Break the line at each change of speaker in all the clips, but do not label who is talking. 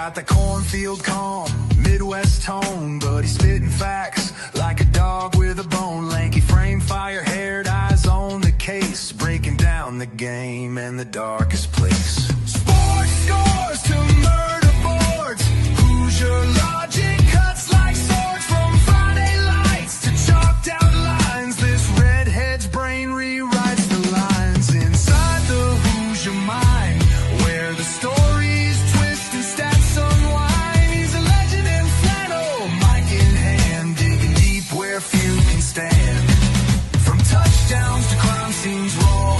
got the cornfield calm, Midwest tone, but he's spitting facts like a dog with a bone. Lanky frame, fire-haired eyes on the case, breaking down the game in the darkest place. Sports scores to murder boards, Hoosier logic cuts like swords. From Friday lights to chalked out lines, this redhead's brain rewrites the lines. Inside the Hoosier mind, where the stories twist and stats unwind. He's a legend in flannel, mic in hand, digging deep where few can stand. From touchdowns to crime scenes raw,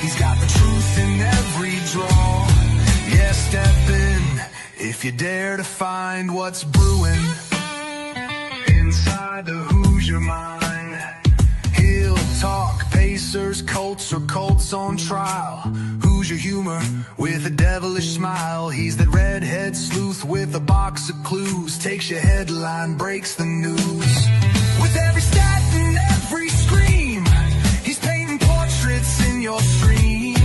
he's got the truth in every draw. Yeah, step in if you dare to find what's brewing inside the Hoosier mind. He'll talk Pacers, Colts, or Colts on trial. Hoosier humor with a devilish smile. He's that redhead sleuth with a box of clues. Takes your headline, breaks the news. With every stat and every scream, he's painting portraits in your stream.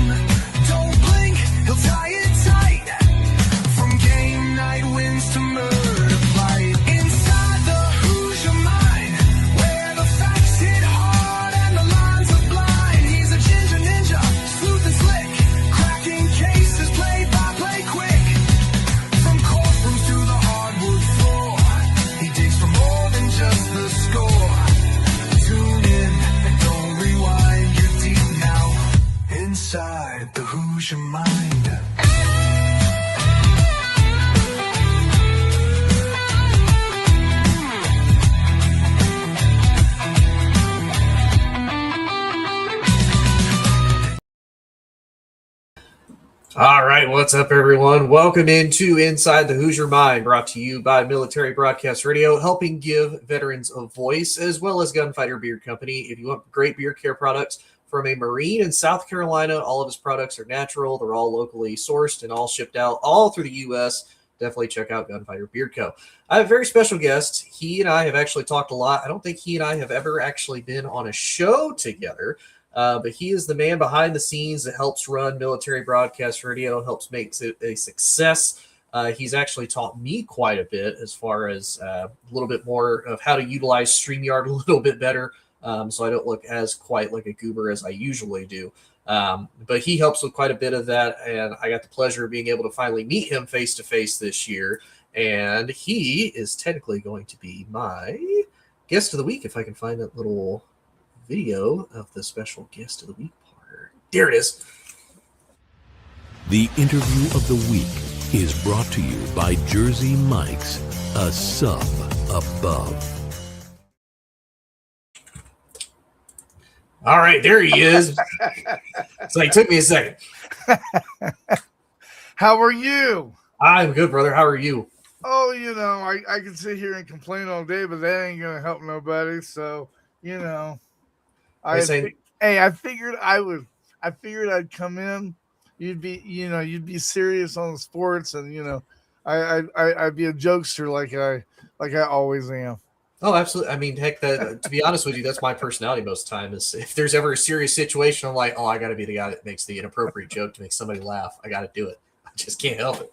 Don't blink, he'll tie it tight. From game night wins to murder flight. Inside the Hoosier mind, where the facts hit hard and the lines are blind. He's a ginger ninja, smooth and slick, cracking cases play by play quick. From courtrooms to the hardwood floor, he digs for more than just the score. Tune in and don't rewind, you're deep now inside the Hoosier mind.
All right, what's up, everyone? Welcome into Inside the Hoosier Mind, brought to you by Military Broadcast Radio, helping give veterans a voice, as well as Gunfighter Beer Company. If you want great beer care products from a Marine in South Carolina, all of his products are natural. They're all locally sourced and all shipped out all through the U.S. Definitely check out Gunfighter Beer Co. I have a very special guest. He and I have actually talked a lot. I don't think he and I have ever actually been on a show together. But he is the man behind the scenes that helps run Military Broadcast Radio, helps make it a success. He's actually taught me quite a bit as far as a little bit more of how to utilize StreamYard a little bit better, so I don't look as quite like a goober as I usually do. But he helps with quite a bit of that, and I got the pleasure of being able to finally meet him face-to-face this year, and he is technically going to be my guest of the week, if I can find that little video of the special guest of the week part. There it is.
The interview of the week is brought to you by Jersey Mike's, a sub above.
All right, there he is. So it took me a second.
How are you?
I'm good, brother. How are you?
Oh, I can sit here and complain all day, but that ain't gonna help nobody. So, I figured I'd come in. You'd be serious on the sports, and I'd be a jokester like I always am.
Oh, absolutely. I mean, heck, to be honest with you, that's my personality most of the time. Is if there's ever a serious situation, I'm like, oh, I got to be the guy that makes the inappropriate joke to make somebody laugh. I got to do it. I just can't help it.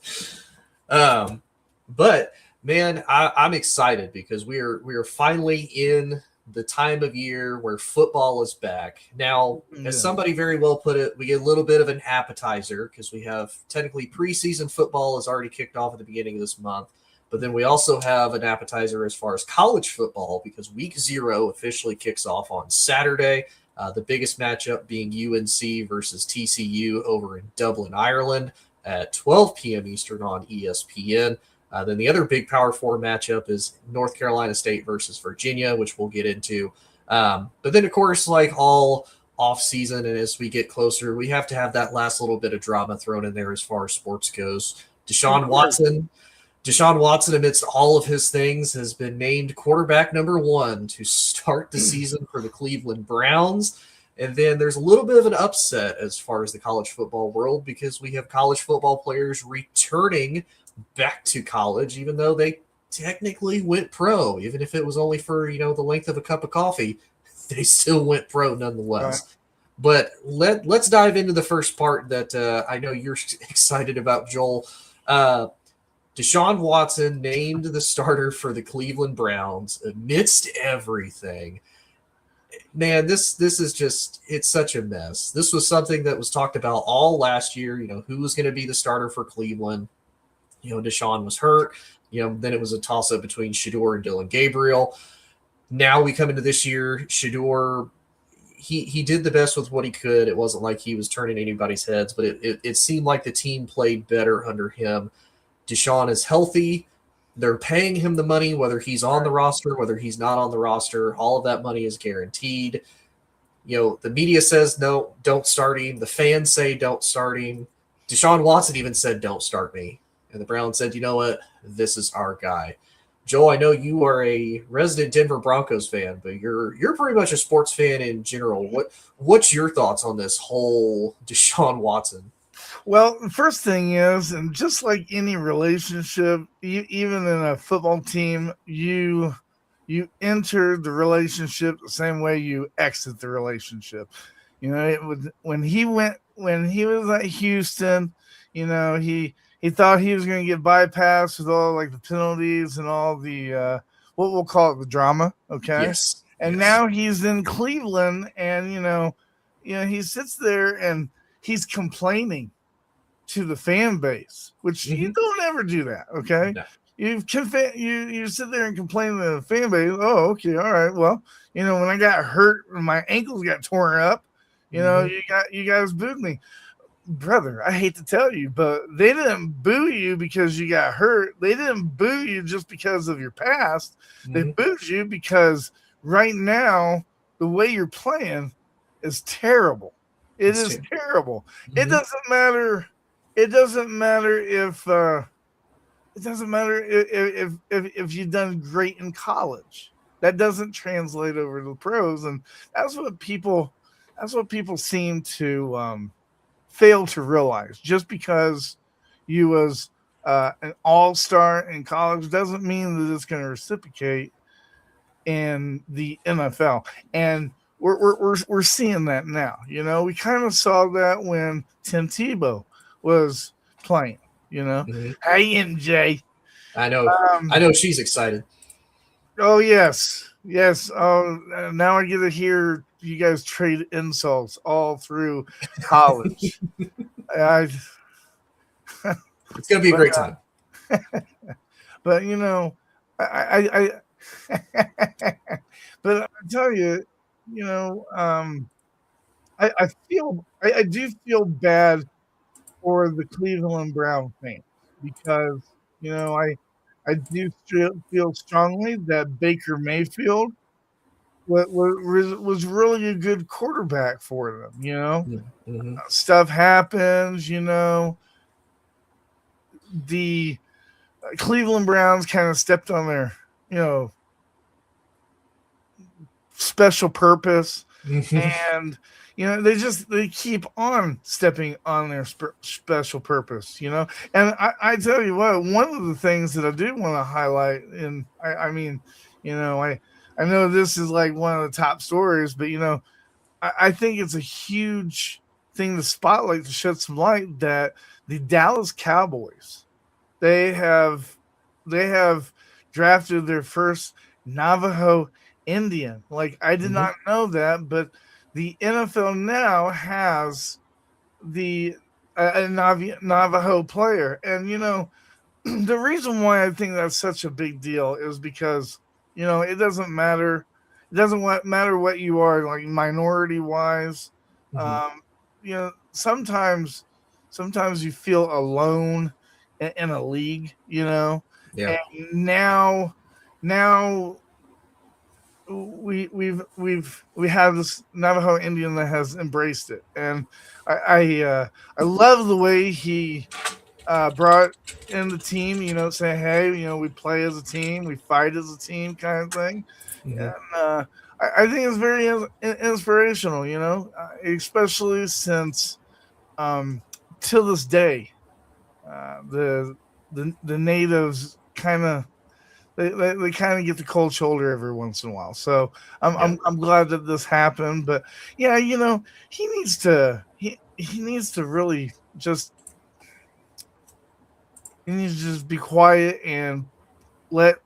But man, I'm excited because we are finally in the time of year where football is back. Now, as somebody very well put it, we get a little bit of an appetizer because we have technically preseason football is already kicked off at the beginning of this month. But then we also have an appetizer as far as college football because week 0 officially kicks off on Saturday. The biggest matchup being UNC versus TCU over in Dublin, Ireland at 12 p.m. Eastern on ESPN. Then the other big Power 4 matchup is North Carolina State versus Virginia, which we'll get into. But then, of course, like all offseason and as we get closer, we have to have that last little bit of drama thrown in there as far as sports goes. Deshaun Watson, amidst all of his things, has been named quarterback number 1 to start the season for the Cleveland Browns. And then there's a little bit of an upset as far as the college football world because we have college football players returning back to college, even though they technically went pro, even if it was only for, the length of a cup of coffee, they still went pro nonetheless. Right. But let's dive into the first part that I know you're excited about, Joel. Deshaun Deshaun Watson named the starter for the Cleveland Browns amidst everything. Man, this is just, it's such a mess. This was something that was talked about all last year, who was going to be the starter for Cleveland. Deshaun was hurt. Then it was a toss-up between Shedeur and Dylan Gabriel. Now we come into this year, Shedeur, he did the best with what he could. It wasn't like he was turning anybody's heads, but it seemed like the team played better under him. Deshaun is healthy. They're paying him the money, whether he's on the roster, whether he's not on the roster. All of that money is guaranteed. The media says, no, don't start him. The fans say, don't start him. Deshaun Watson even said, don't start me. And the Browns said, you know what? This is our guy. Joel, I know you are a resident Denver Broncos fan, but you're pretty much a sports fan in general. What's your thoughts on this whole Deshaun Watson?
Well, the first thing is, and just like any relationship, even in a football team, you enter the relationship the same way you exit the relationship. When he was at Houston, he thought he was going to get bypassed with all like the penalties and all the what we'll call it, the drama. Okay.
Yes.
And now he's in Cleveland, and he sits there and he's complaining to the fan base, which you don't ever do that. Okay. No. You sit there and complain to the fan base. Oh, okay. All right. Well, when I got hurt, when my ankles got torn up, you guys booed me. Brother, I hate to tell you, but they didn't boo you because you got hurt. They didn't boo you just because of your past. They booed you because right now the way you're playing is terrible. It is terrible. It doesn't matter. It doesn't matter if you've done great in college. That doesn't translate over to the pros, and that's what people seem to fail to realize. Just because you was an all-star in college doesn't mean that it's going to reciprocate in the NFL. And we're seeing that now. We kind of saw that when Tim Tebow was playing. Hey, MJ.
I know she's excited.
Oh yes. Oh, now I get to hear you guys trade insults all through college.
It's gonna be a great time.
But I but I tell you, I do feel bad for the Cleveland Brown fans, because I do feel strongly that Baker Mayfield was really a good quarterback for them. Stuff happens. The Cleveland Browns kind of stepped on their special purpose, and they keep on stepping on their special purpose, and I tell you what, one of the things that I do want to highlight, and I know this is like one of the top stories, but I think it's a huge thing to spotlight, to shed some light, that the Dallas Cowboys, they have drafted their first Navajo Indian. Like, I did not know that, but the NFL now has a Navajo player. And, the reason why I think that's such a big deal is because, it doesn't matter. It doesn't matter what you are, like minority wise. Sometimes you feel alone in a league, Yeah. And now we have this Navajo Indian that has embraced it, and I love the way he brought in the team. Saying, hey, we play as a team, we fight as a team, kind of thing. And I think it's very inspirational. Especially since till this day, the natives kind of. They kind of get the cold shoulder every once in a while. So I'm glad that this happened. But yeah, he needs to really just he needs to just be quiet and let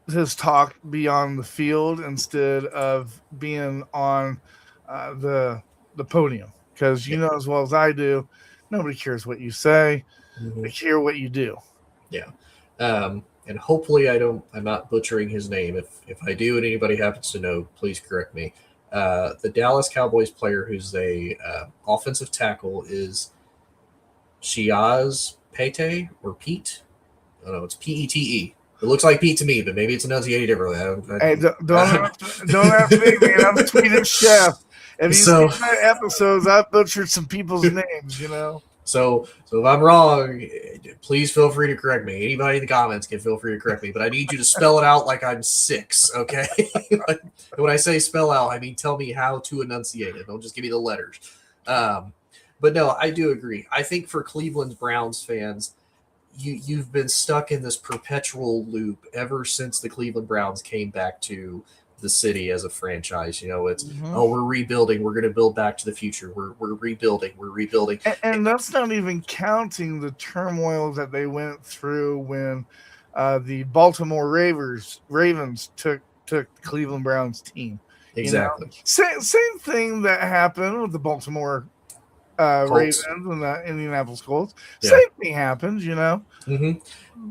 his talk be on the field instead of being on the podium. Because you know as well as I do, nobody cares what you say; they care what you do.
Yeah, and hopefully I'm not butchering his name. If I do, and anybody happens to know, please correct me. The Dallas Cowboys player who's a offensive tackle is Shiaz Pete or Pete. I don't know. It's Pete. It looks like Pete to me, but maybe it's enunciated differently.
Hey, don't ask me, man. I'm Swedish chef. Have you seen my episodes? I've butchered some people's names, you know.
So if I'm wrong, please feel free to correct me. Anybody in the comments can feel free to correct me, but I need you to spell it out like I'm 6, okay? When I say spell out, I mean tell me how to enunciate it. Don't just give me the letters. But no, I do agree. I think for Cleveland Browns fans, you've been stuck in this perpetual loop ever since the Cleveland Browns came back to the city as a franchise. You know, it's we're rebuilding, we're going to build back to the future, we're rebuilding,
and that's not even counting the turmoil that they went through when the Baltimore Ravens took the Cleveland Browns team.
Exactly.
You know? Same thing that happened with the Baltimore Ravens and the Indianapolis Colts. Same thing happens, you know.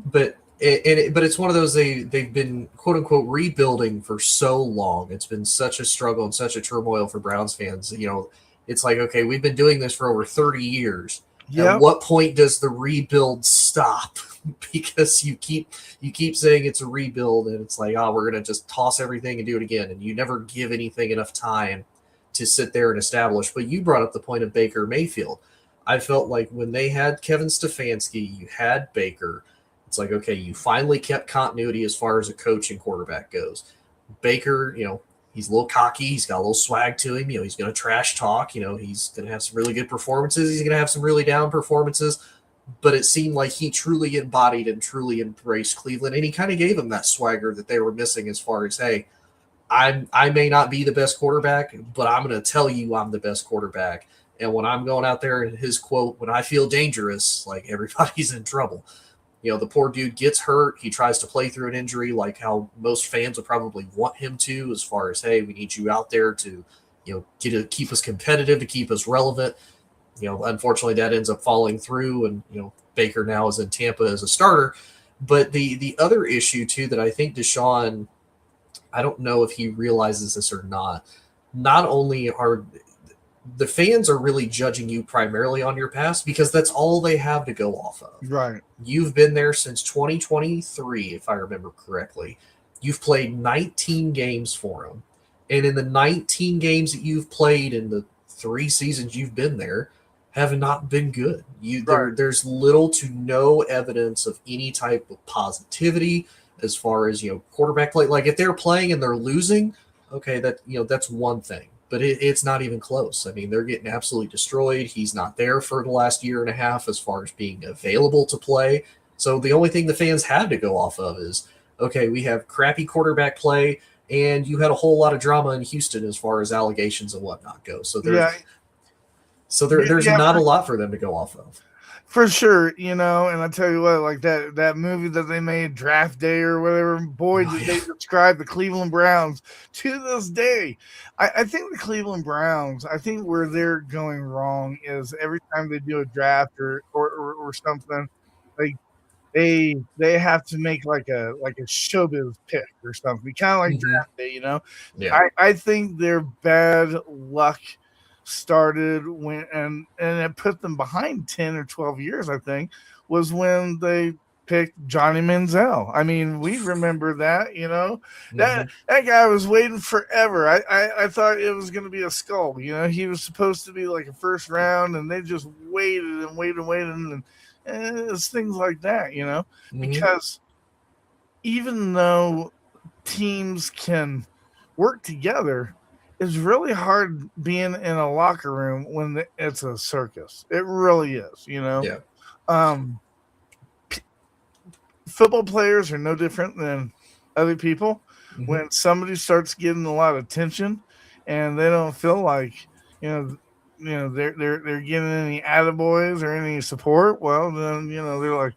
But it's one of those they've been quote unquote rebuilding for so long. It's been such a struggle and such a turmoil for Browns fans. You know, it's like, okay, we've been doing this for over 30 years. At what point does the rebuild stop? Because you keep saying it's a rebuild, and it's like, oh, we're gonna just toss everything and do it again, and you never give anything enough time to sit there and establish. But you brought up the point of Baker Mayfield. I felt like when they had Kevin Stefanski, you had Baker. It's like, okay, you finally kept continuity as far as a coach and quarterback goes. Baker, you know, he's a little cocky. He's got a little swag to him. You know, he's going to trash talk. You know, he's going to have some really good performances. He's going to have some really down performances. But it seemed like he truly embodied and truly embraced Cleveland. And he kind of gave them that swagger that they were missing as far as, hey, I may not be the best quarterback, but I'm going to tell you I'm the best quarterback. And when I'm going out there, and his quote, when I feel dangerous, like everybody's in trouble. You know, the poor dude gets hurt. He tries to play through an injury like how most fans would probably want him to, as far as, hey, we need you out there to, you know, keep us competitive, to keep us relevant. You know, unfortunately, that ends up falling through, and, you know, Baker now is in Tampa as a starter. But the other issue, too, that I think Deshaun, I don't know if he realizes this or not, not only are the fans are really judging you primarily on your past, because that's all they have to go off of.
Right.
You've been there since 2023, if I remember correctly. You've played 19 games for them. And in the 19 games that you've played in the 3 seasons you've been there have not been good. There's little to no evidence of any type of positivity as far as, you know, quarterback play. Like if they're playing and they're losing, okay, that, you know, that's one thing. But it's not even close. I mean, they're getting absolutely destroyed. He's not there for the last year and a half as far as being available to play. So the only thing the fans have to go off of is, okay, we have crappy quarterback play, and you had a whole lot of drama in Houston as far as allegations and whatnot go. So there's not a lot for them to go off of.
For sure, you know, and I tell you what, like that movie that they made, Draft Day or whatever, boy, did they describe the Cleveland Browns to this day. I think the Cleveland Browns, I think where they're going wrong is every time they do a draft or something, like they have to make like a showbiz pick or something, kind of like Draft Day, you know.
Yeah.
I think their bad luck started when and it put them behind 10 or 12 years, I think, was when they picked Johnny Manziel. I mean, we remember that, you know. That guy was waiting forever. I thought it was going to be a skull, you know. He was supposed to be like a first round, and they just waited and it's things like that, you know. Because even though teams can work together, it's really hard being in a locker room when it's a circus. It really is, you know.
Yeah.
Football players are no different than other people. When somebody starts getting a lot of attention and they don't feel like, you know, they're getting any attaboys or any support, well, then, you know, they're like,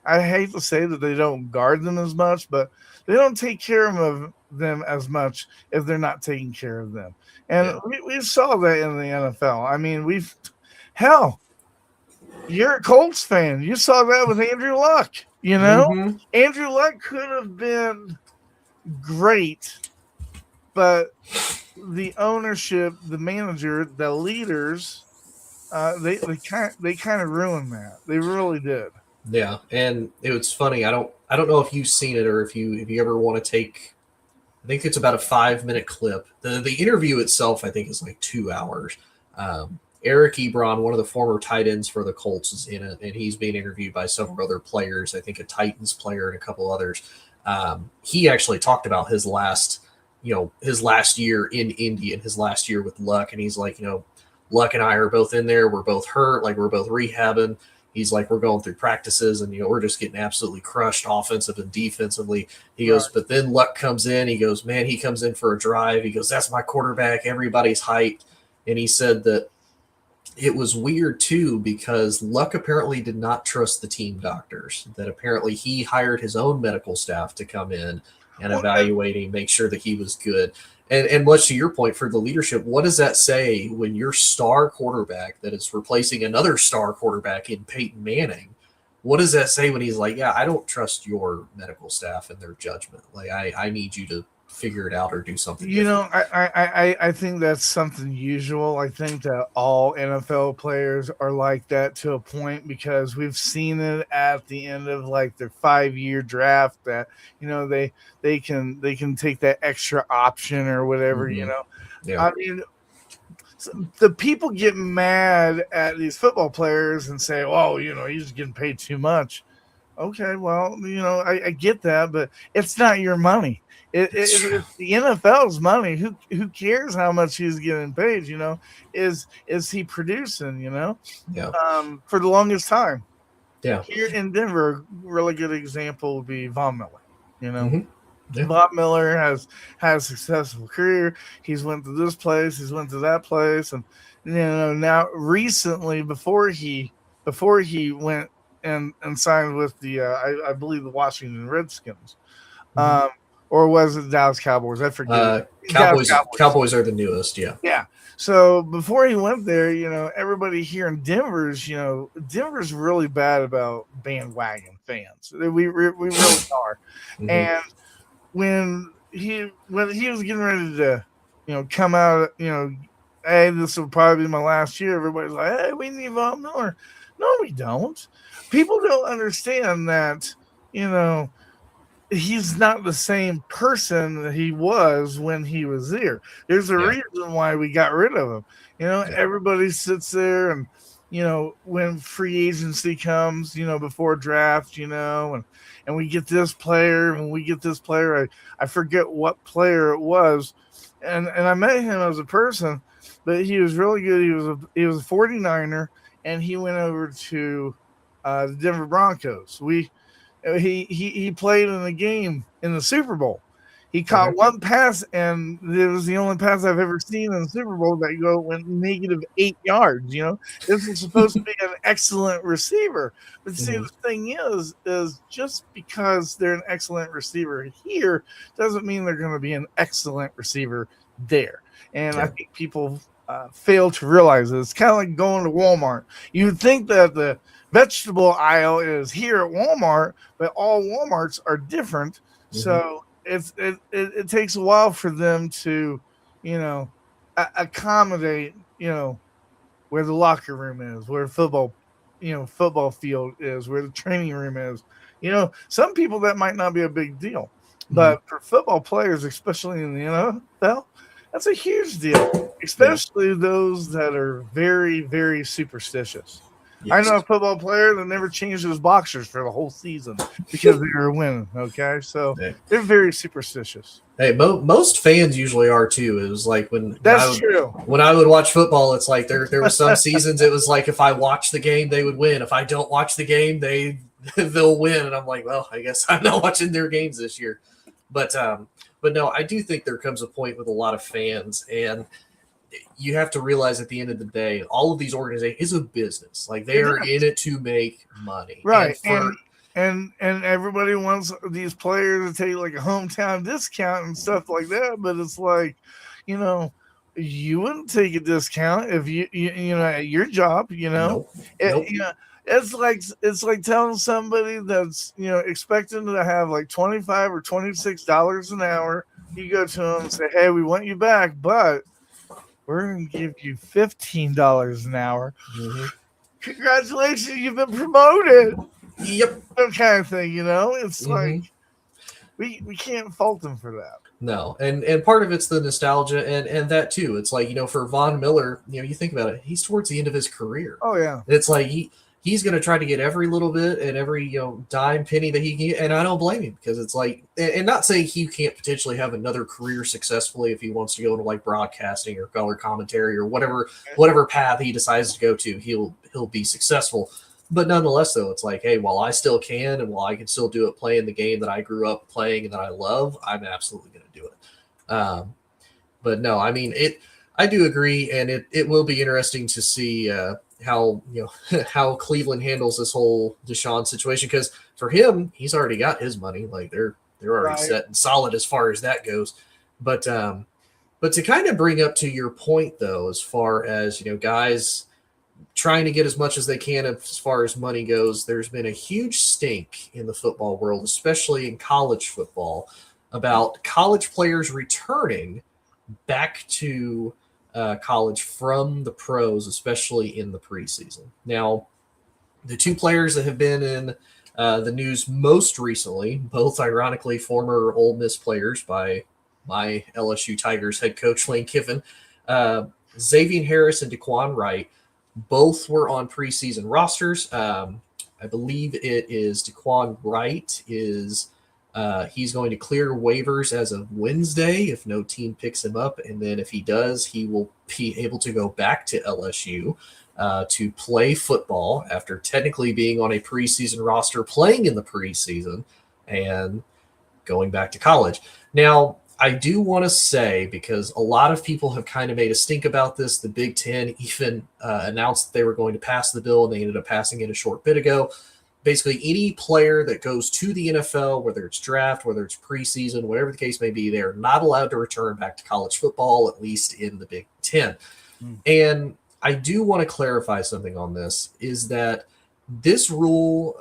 I hate to say that they don't guard them as much, but they don't take care of them as much if they're not taking care of them. And we saw that in the NFL. I mean, hell, you're a Colts fan. You saw that with Andrew Luck. You know, Andrew Luck could have been great, but the ownership, the manager, the leaders, they kind of ruined that. They really did.
Yeah, and it was funny. I don't know if you've seen it or if you ever want to take. I think it's about a 5-minute clip. The interview itself, I think, is like 2 hours. Eric Ebron, one of the former tight ends for the Colts, is in it, and he's being interviewed by several other players. I think a Titans player and a couple others. He actually talked about his last year in Indy and his last year with Luck, and he's like, Luck and I are both in there. We're both hurt, like we're both rehabbing. He's like, we're going through practices and, we're just getting absolutely crushed offensive and defensively. He goes, but then Luck comes in. He goes, man, he comes in for a drive. He goes, that's my quarterback. Everybody's hyped. And he said that it was weird too, because Luck apparently did not trust the team doctors, that apparently he hired his own medical staff to come in and evaluate him, make sure that he was good. And much to your point, for the leadership, what does that say when your star quarterback that is replacing another star quarterback in Peyton Manning? What does that say when he's like, yeah, I don't trust your medical staff and their judgment. Like, I need you to figure it out or do something different.
I think that's something usual. I think that all NFL players are like that to a point, because we've seen it at the end of like their 5-year draft that they can take that extra option or whatever. I mean, the people get mad at these football players and say, oh, he's getting paid too much. Okay, well, I get that, but it's not your money. It's the NFL's money. Who cares how much he's getting paid? Is he producing? For the longest time.
Yeah.
Here in Denver, a really good example would be Von Miller. Von Miller has had a successful career. He's went to this place. He's went to that place, and now recently, before he went and signed with the I believe the Washington Redskins. Or was it Dallas Cowboys? I forget.
Cowboys are the newest, yeah.
Yeah. So before he went there, everybody here in Denver's really bad about bandwagon fans. We really are. And when he was getting ready to, come out, hey, this will probably be my last year. Everybody's like, hey, we need Von Miller. No, we don't. People don't understand that, he's not the same person that he was when he was there. There's a reason why we got rid of him. Everybody sits there and, when free agency comes, before draft, and we get this player and we get this player. I forget what player it was. And I met him as a person, but he was really good. He was a 49er, and he went over to the Denver Broncos. He played in a game in the Super Bowl. He caught one pass, and it was the only pass I've ever seen in the Super Bowl that went negative 8 yards. This is supposed to be an excellent receiver. But see, the thing is just because they're an excellent receiver here doesn't mean they're going to be an excellent receiver there. And I think people fail to realize it. It's kind of like going to Walmart. You'd think that the vegetable aisle is here at Walmart, but all Walmarts are different. So it takes a while for them to, accommodate, where the locker room is, where football field is, where the training room is. Some people that might not be a big deal, but for football players, especially in the NFL, that's a huge deal, especially those that are very, very superstitious. Yes. I know a football player that never changed his boxers for the whole season because they were winning. Okay, so they're very superstitious.
Hey, most fans usually are too. It was like when I would watch football, it's like there were some seasons it was like if I watch the game, they would win. If I don't watch the game, they'll win. And I'm like, well, I guess I'm not watching their games this year. But no, I do think there comes a point with a lot of fans, and you have to realize at the end of the day, all of these organizations is a business. Like they are in it to make money.
Right. And everybody wants these players to take like a hometown discount and stuff like that. But it's like, you wouldn't take a discount if you at your job,
Nope.
It's like telling somebody that's expecting to have like $25 or $26 an hour. You go to them and say, "Hey, we want you back, but we're going to give you $15 an hour.
Mm-hmm.
Congratulations, you've been promoted."
Yep.
That kind of thing, It's like we can't fault them for that.
No, and part of it's the nostalgia and that too. It's like, for Von Miller, you think about it, he's towards the end of his career.
Oh yeah.
It's like he's going to try to get every little bit and every dime penny that he can get, and I don't blame him, because it's like, and not saying he can't potentially have another career successfully if he wants to go into like broadcasting or color commentary or whatever path he decides to go to, he'll be successful. But nonetheless, though, it's like, hey, while I still can and while I can still do it playing the game that I grew up playing and that I love, I'm absolutely going to do it. But no, I mean, I do agree, and it will be interesting to see how how Cleveland handles this whole Deshaun situation, because for him, he's already got his money. Like they're already set and solid as far as that goes. But to kind of bring up to your point, though, as far as guys trying to get as much as they can as far as money goes, there's been a huge stink in the football world, especially in college football, about college players returning back to college from the pros, especially in the preseason. Now, the two players that have been in the news most recently, both ironically former Ole Miss players by my LSU Tigers head coach Lane Kiffin, Xavier Harris and Daquan Wright, both were on preseason rosters. I believe it is Daquan Wright is he's going to clear waivers as of Wednesday if no team picks him up. And then if he does, he will be able to go back to LSU to play football after technically being on a preseason roster, playing in the preseason and going back to college. Now, I do want to say, because a lot of people have kind of made a stink about this, the Big Ten even announced that they were going to pass the bill, and they ended up passing it a short bit ago. Basically, any player that goes to the NFL, whether it's draft, whether it's preseason, whatever the case may be, they're not allowed to return back to college football, at least in the Big Ten. And I do want to clarify something on this, is that this rule,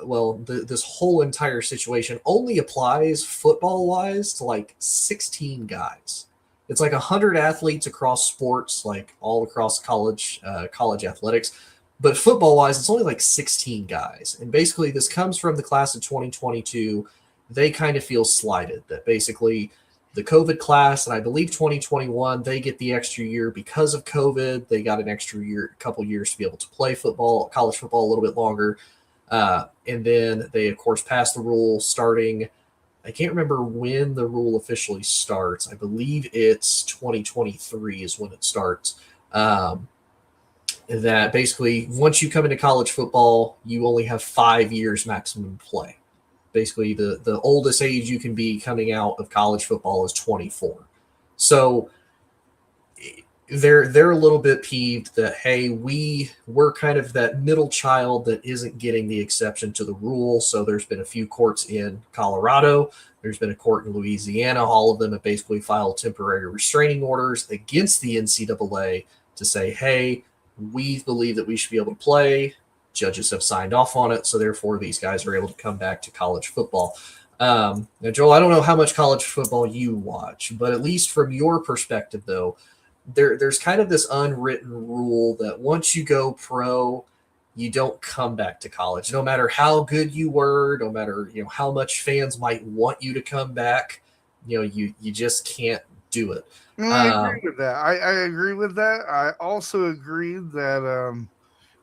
this whole entire situation only applies football-wise to like 16 guys. It's like 100 athletes across sports, like all across college athletics. But football-wise, it's only like 16 guys. And basically, this comes from the class of 2022. They kind of feel slighted that basically the COVID class, and I believe 2021, they get the extra year because of COVID. They got an extra year, a couple years to be able to play football, college football a little bit longer. And then they, of course, passed the rule starting, I can't remember when the rule officially starts. I believe it's 2023 is when it starts. That basically once you come into college football, you only have 5 years maximum play. Basically, the oldest age you can be coming out of college football is 24. So they're a little bit peeved that, hey, we're kind of that middle child that isn't getting the exception to the rule. So there's been a few courts in Colorado. There's been a court in Louisiana. All of them have basically filed temporary restraining orders against the NCAA to say, hey, we believe that we should be able to play. Judges have signed off on it, so therefore these guys are able to come back to college football. Now, Joel, I don't know how much college football you watch, but at least from your perspective, though, there's kind of this unwritten rule that once you go pro, you don't come back to college. No matter how good you were, no matter how much fans might want you to come back, you just can't do it.
I agree with that. I agree with that. I also agree that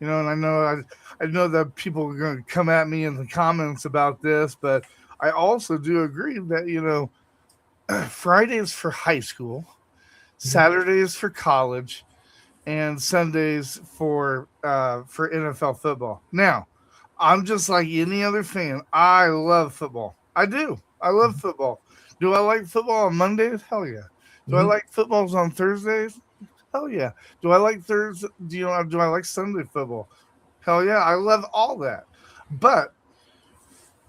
and I know that people are going to come at me in the comments about this, but I also do agree that Fridays for high school, Saturdays for college, and Sundays for NFL football. Now, I'm just like any other fan. I love football. I do. I love football. Do I like football on Mondays? Hell yeah. Do I like footballs on Thursdays? Hell yeah. Do I like Thursday? Do I like Sunday football? Hell yeah. I love all that. But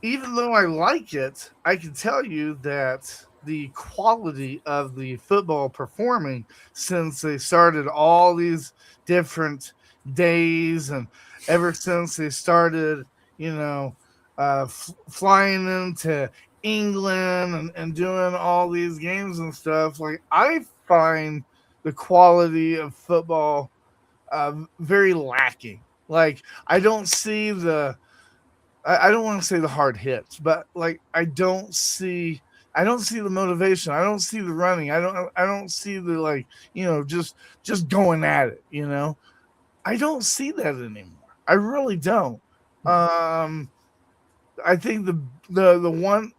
even though I like it, I can tell you that the quality of the football performing since they started all these different days and ever since they started, flying into England and doing all these games and stuff, like I find the quality of football very lacking. Like I don't see I don't want to say the hard hits, but like I don't see the motivation. I don't see the running. I don't see the just going at it, I don't see that anymore. I really don't. I think the one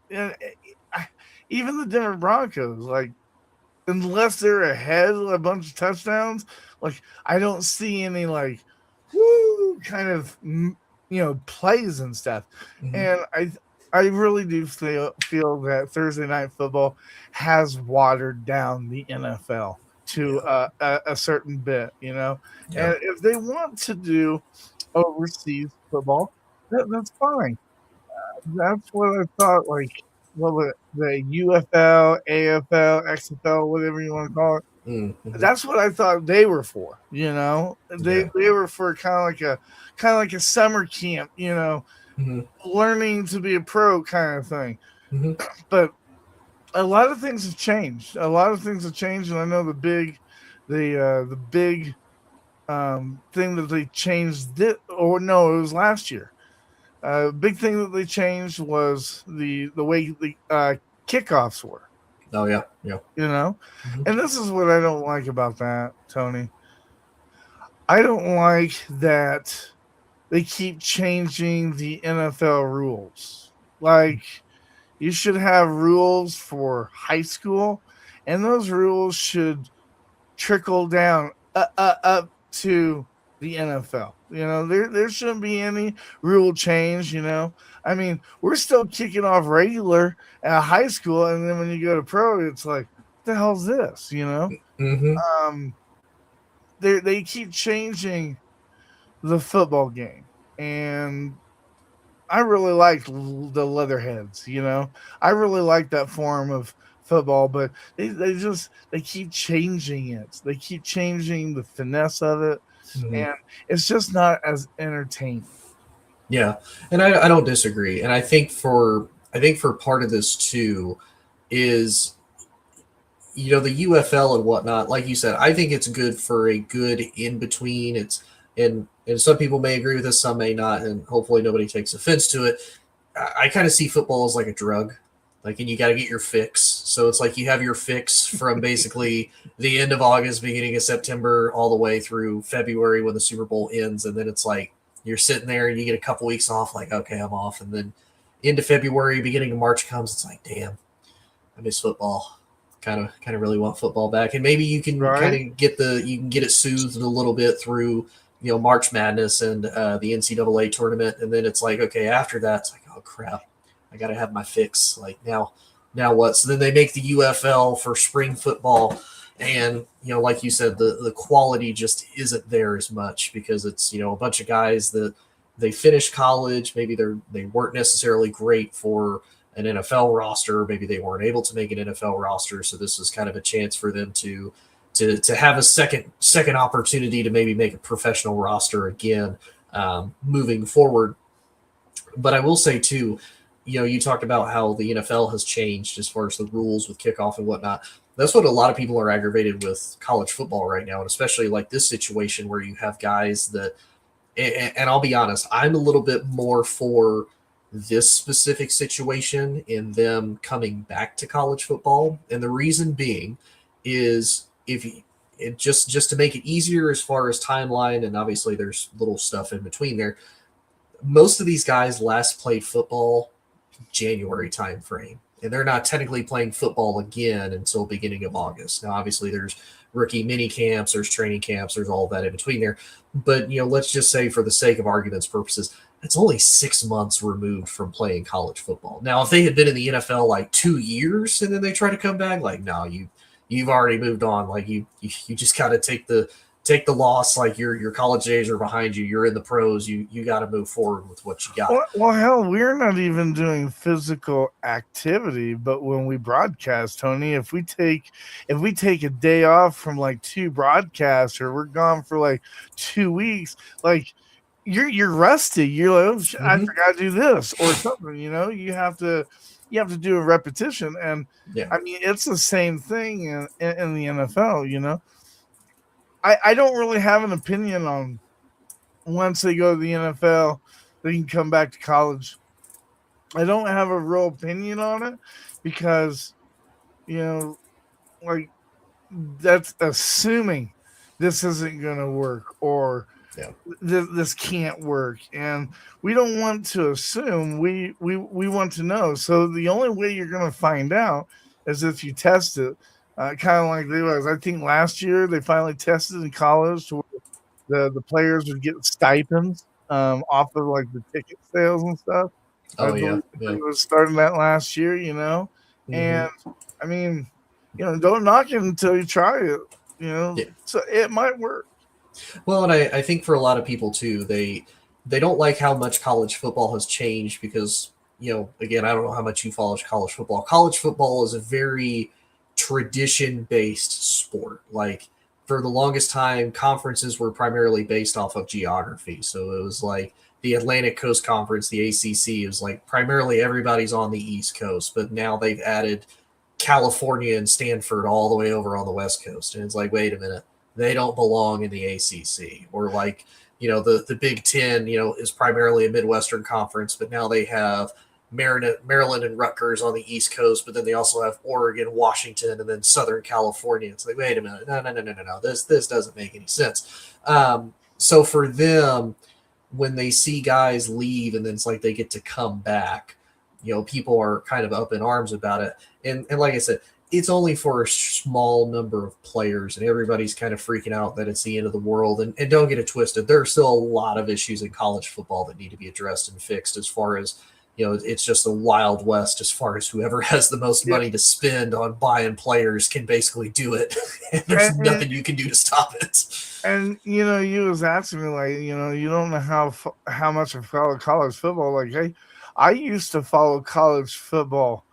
even the Denver Broncos, like unless they're ahead a bunch of touchdowns, like I don't see any like woo kind of plays and stuff. Mm-hmm. And I really do feel that Thursday night football has watered down the NFL to a certain bit, Yeah. And if they want to do overseas football, that's fine. That's what I thought. Like, the UFL, AFL, XFL, whatever you want to call it. Mm-hmm. That's what I thought they were for. They were for kind of like a summer camp. Mm-hmm. Learning to be a pro kind of thing. Mm-hmm. But a lot of things have changed. And I know the big thing that they changed it was last year. Big thing that they changed was the way the kickoffs were.
Oh yeah.
Mm-hmm. And this is what I don't like about that, Tony. I don't like that they keep changing the NFL rules. Like, you should have rules for high school, and those rules should trickle down up to the NFL. There shouldn't be any rule change. I mean, we're still kicking off regular at high school, and then when you go to pro, it's like, what the hell's this? Mm-hmm. They keep changing the football game, and I really like the Leatherheads. I really like that form of football, but they keep changing it. They keep changing the finesse of it. Mm-hmm. And it's just not as entertaining.
Yeah, and I don't disagree. And I think for part of this too is, the UFL and whatnot. Like you said, I think it's good for a good in between. And some people may agree with this, some may not, and hopefully nobody takes offense to it. I kind of see football as like a drug. Like, and you got to get your fix. So it's like you have your fix from basically the end of August, beginning of September, all the way through February when the Super Bowl ends. And then it's like you're sitting there and you get a couple weeks off, like, okay, I'm off. And then into February, beginning of March comes, it's like, damn, I miss football. Kind of really want football back. And maybe you can kind of get it soothed a little bit through, March Madness and the NCAA tournament. And then it's like, okay, after that, it's like, oh crap, I got to have my fix. Like now what? So then they make the UFL for spring football. And, like you said, the quality just isn't there as much because it's, a bunch of guys that they finished college. Maybe they weren't necessarily great for an NFL roster. Maybe they weren't able to make an NFL roster. So this is kind of a chance for them to have a second opportunity to maybe make a professional roster again, moving forward. But I will say too, you talked about how the NFL has changed as far as the rules with kickoff and whatnot. That's what a lot of people are aggravated with college football right now, and especially like this situation where you have guys that, and I'll be honest, I'm a little bit more for this specific situation in them coming back to college football. And the reason being is just to make it easier as far as timeline, and obviously there's little stuff in between there. Most of these guys last played football January time frame, and they're not technically playing football again until beginning of August. Now, obviously, there's rookie mini camps, there's training camps, there's all that in between there. But let's just say, for the sake of argument's purposes, it's only 6 months removed from playing college football. Now, if they had been in the NFL like 2 years and then they try to come back, like, no, you you've already moved on. Like you just got to take the loss. Like your college days are behind you. You're in the pros. You got to move forward with what you got.
Well, hell, we're not even doing physical activity, but when we broadcast, Tony, if we take a day off from like 2 broadcasts, or we're gone for like 2 weeks, like you're rusty. You're like, I forgot to do this or something. You have to do a repetition, and I mean it's the same thing in the NFL. I don't really have an opinion on once they go to the NFL, they can come back to college. I don't have a real opinion on it because, like that's assuming this isn't going to work or this can't work. And we don't want to assume. We want to know. So the only way you're going to find out is if you test it. Kind of like they was. I think last year they finally tested in college to where the players would get stipends off of like the ticket sales and stuff. It was starting that last year, and I mean, don't knock it until you try it, so it might work.
Well, and I think for a lot of people too, they don't like how much college football has changed because, again, I don't know how much you follow college football. College football is a very tradition-based sport. Like, for the longest time, conferences were primarily based off of geography. So it was like the Atlantic Coast Conference, the ACC, is like primarily everybody's on the East Coast, but now they've added California and Stanford all the way over on the West Coast. And it's like, wait a minute, they don't belong in the ACC. Or like, the Big Ten, is primarily a Midwestern conference, but now they have Maryland and Rutgers on the East Coast, but then they also have Oregon, Washington, and then Southern California. It's like, wait a minute, no. This doesn't make any sense. So for them, when they see guys leave and then it's like they get to come back, people are kind of up in arms about it. And like I said, it's only for a small number of players, and everybody's kind of freaking out that it's the end of the world. And don't get it twisted. There are still a lot of issues in college football that need to be addressed and fixed as far as, it's just a wild west as far as whoever has the most money to spend on buying players can basically do it. And there's nothing you can do to stop it.
And, you was asking me, like, you don't know how much I follow college football. Like, hey, I used to follow college football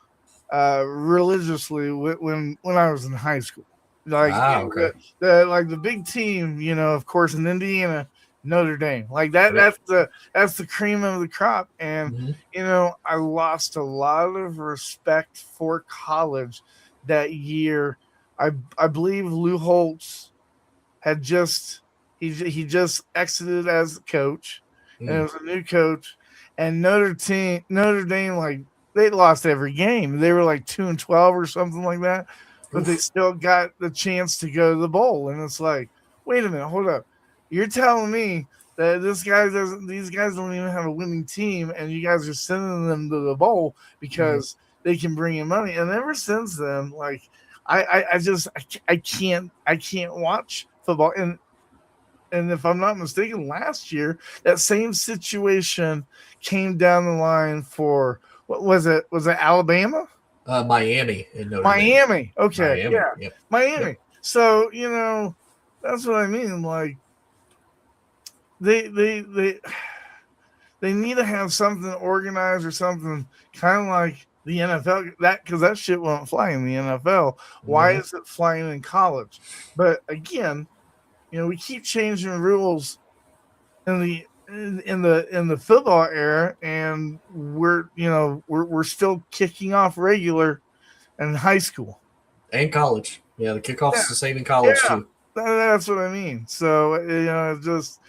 religiously when I was in high school. Like, the big team, of course, in Indiana, Notre Dame, like that. That's the cream of the crop. And I lost a lot of respect for college that year. I believe Lou Holtz had just exited as coach, and it was a new coach. And Notre Dame, like they lost every game. They were like 2-12 or something like that, but they still got the chance to go to the bowl. And it's like, wait a minute, hold up. You're telling me that these guys don't even have a winning team, and you guys are sending them to the bowl because they can bring in money. And ever since then, like I can't watch football. And if I'm not mistaken, last year that same situation came down the line for what was it? Was it Alabama?
Miami in Notre
Miami.
Dame.
Okay,
Miami.
yeah,
Yep.
Miami.
Yep.
So that's what I mean. Like they need to have something organized or something kind of like the NFL. Because that shit won't fly in the NFL. Why is it flying in college? But again, we keep changing rules in the football era, and we're still kicking off regular in high school
and college. Yeah, the kickoff's the same in college too.
That's what I mean. So just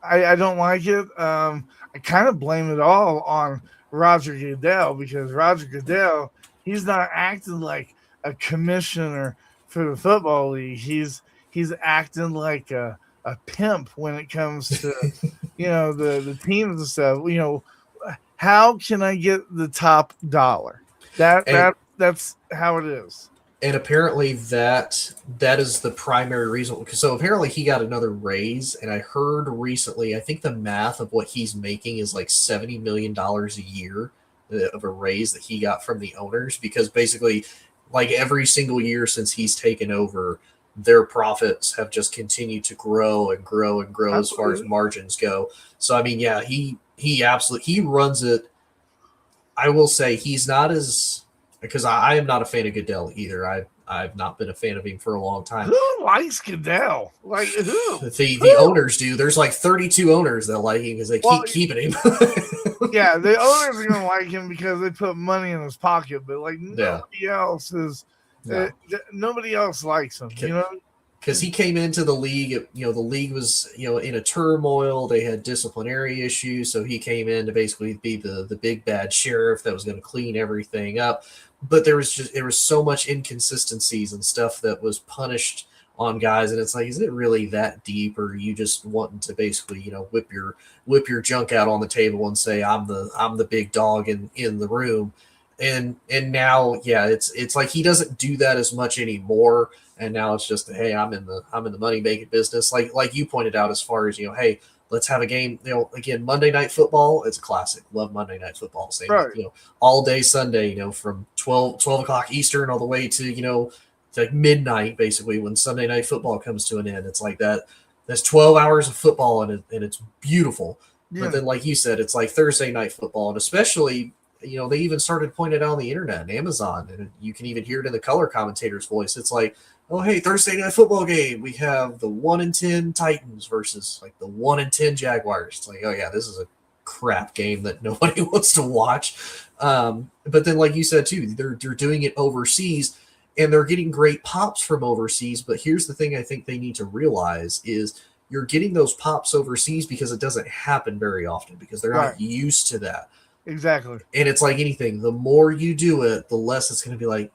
I don't like it. I kind of blame it all on Roger Goodell, because Roger Goodell, he's not acting like a commissioner for the football league. He's acting like a pimp when it comes to the teams and stuff. How can I get the top dollar? That's how it is.
And apparently that is the primary reason. So apparently he got another raise, and I heard recently, I think the math of what he's making is like $70 million a year of a raise that he got from the owners, because basically like every single year since he's taken over, their profits have just continued to grow and grow and grow as far as margins go. So I mean, yeah, he absolutely runs it. I will say he's not as, because I am not a fan of Goodell either. I've not been a fan of him for a long time.
Who likes Goodell? Like who?
The owners do. There's like 32 owners that like him because they keep keeping him.
Yeah, the owners are gonna like him because they put money in his pocket, but like nobody else is. Nobody else likes him, you know.
Because he came into the league, the league was, in a turmoil. They had disciplinary issues, so he came in to basically be the big bad sheriff that was going to clean everything up. But there was so much inconsistencies and stuff that was punished on guys, and it's like, is it really that deep, or are you just wanting to basically, whip your junk out on the table and say I'm the big dog in the room? And now, it's like he doesn't do that as much anymore. And now it's just, hey, I'm in the money making business. Like you pointed out, as far as, hey, let's have a game. Again, Monday Night Football, it's a classic. Love Monday Night Football. Same, right. All day Sunday, from 12 o'clock Eastern all the way to, like midnight, basically, when Sunday Night Football comes to an end. It's like that. That's 12 hours of football, and it's beautiful. Yeah. But then, like you said, it's like Thursday Night Football, and especially, they even started pointing it out on the internet and Amazon, and you can even hear it in the color commentator's voice. It's like, oh, hey, Thursday Night Football game. We have the 1-10 Titans versus like the 1-10 Jaguars. It's like, oh yeah, this is a crap game that nobody wants to watch. But then, like you said too, they're doing it overseas, and they're getting great pops from overseas. But here's the thing I think they need to realize is you're getting those pops overseas because it doesn't happen very often, because they're not used to that.
Exactly.
And it's like anything, the more you do it, the less it's going to be like,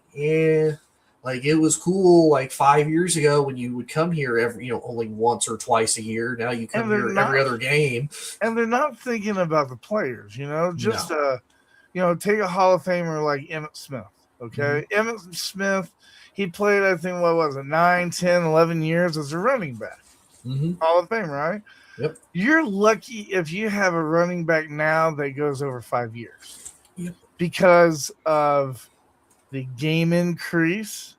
like it was cool like 5 years ago when you would come here every, only once or twice a year. Now you come here every other game.
And they're not thinking about the players, just take a Hall of Famer like Emmitt Smith. Okay. Mm-hmm. Emmitt Smith, he played, I think, 9, 10, 11 years as a running back. Mm-hmm. Hall of Fame, right?
Yep.
You're lucky if you have a running back now that goes over 5 years.
Yep.
Because of the game increase,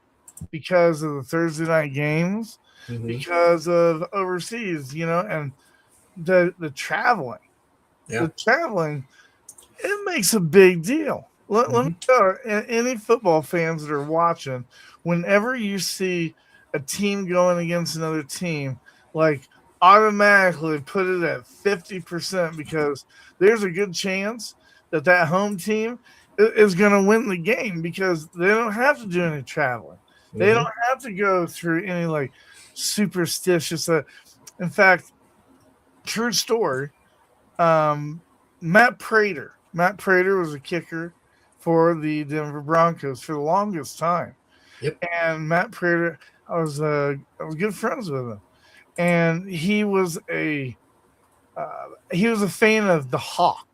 because of the Thursday night games, mm-hmm. because of overseas, and the traveling. Yeah. The traveling, it makes a big deal. Let me tell you, any football fans that are watching, whenever you see a team going against another team, like, automatically put it at 50%, because there's a good chance that home team is going to win the game, because they don't have to do any traveling. Mm-hmm. They don't have to go through any like superstitious. In fact, true story. Matt Prater was a kicker for the Denver Broncos for the longest time.
Yep.
And Matt Prater, I was good friends with him. And he was a fan of the Hawk.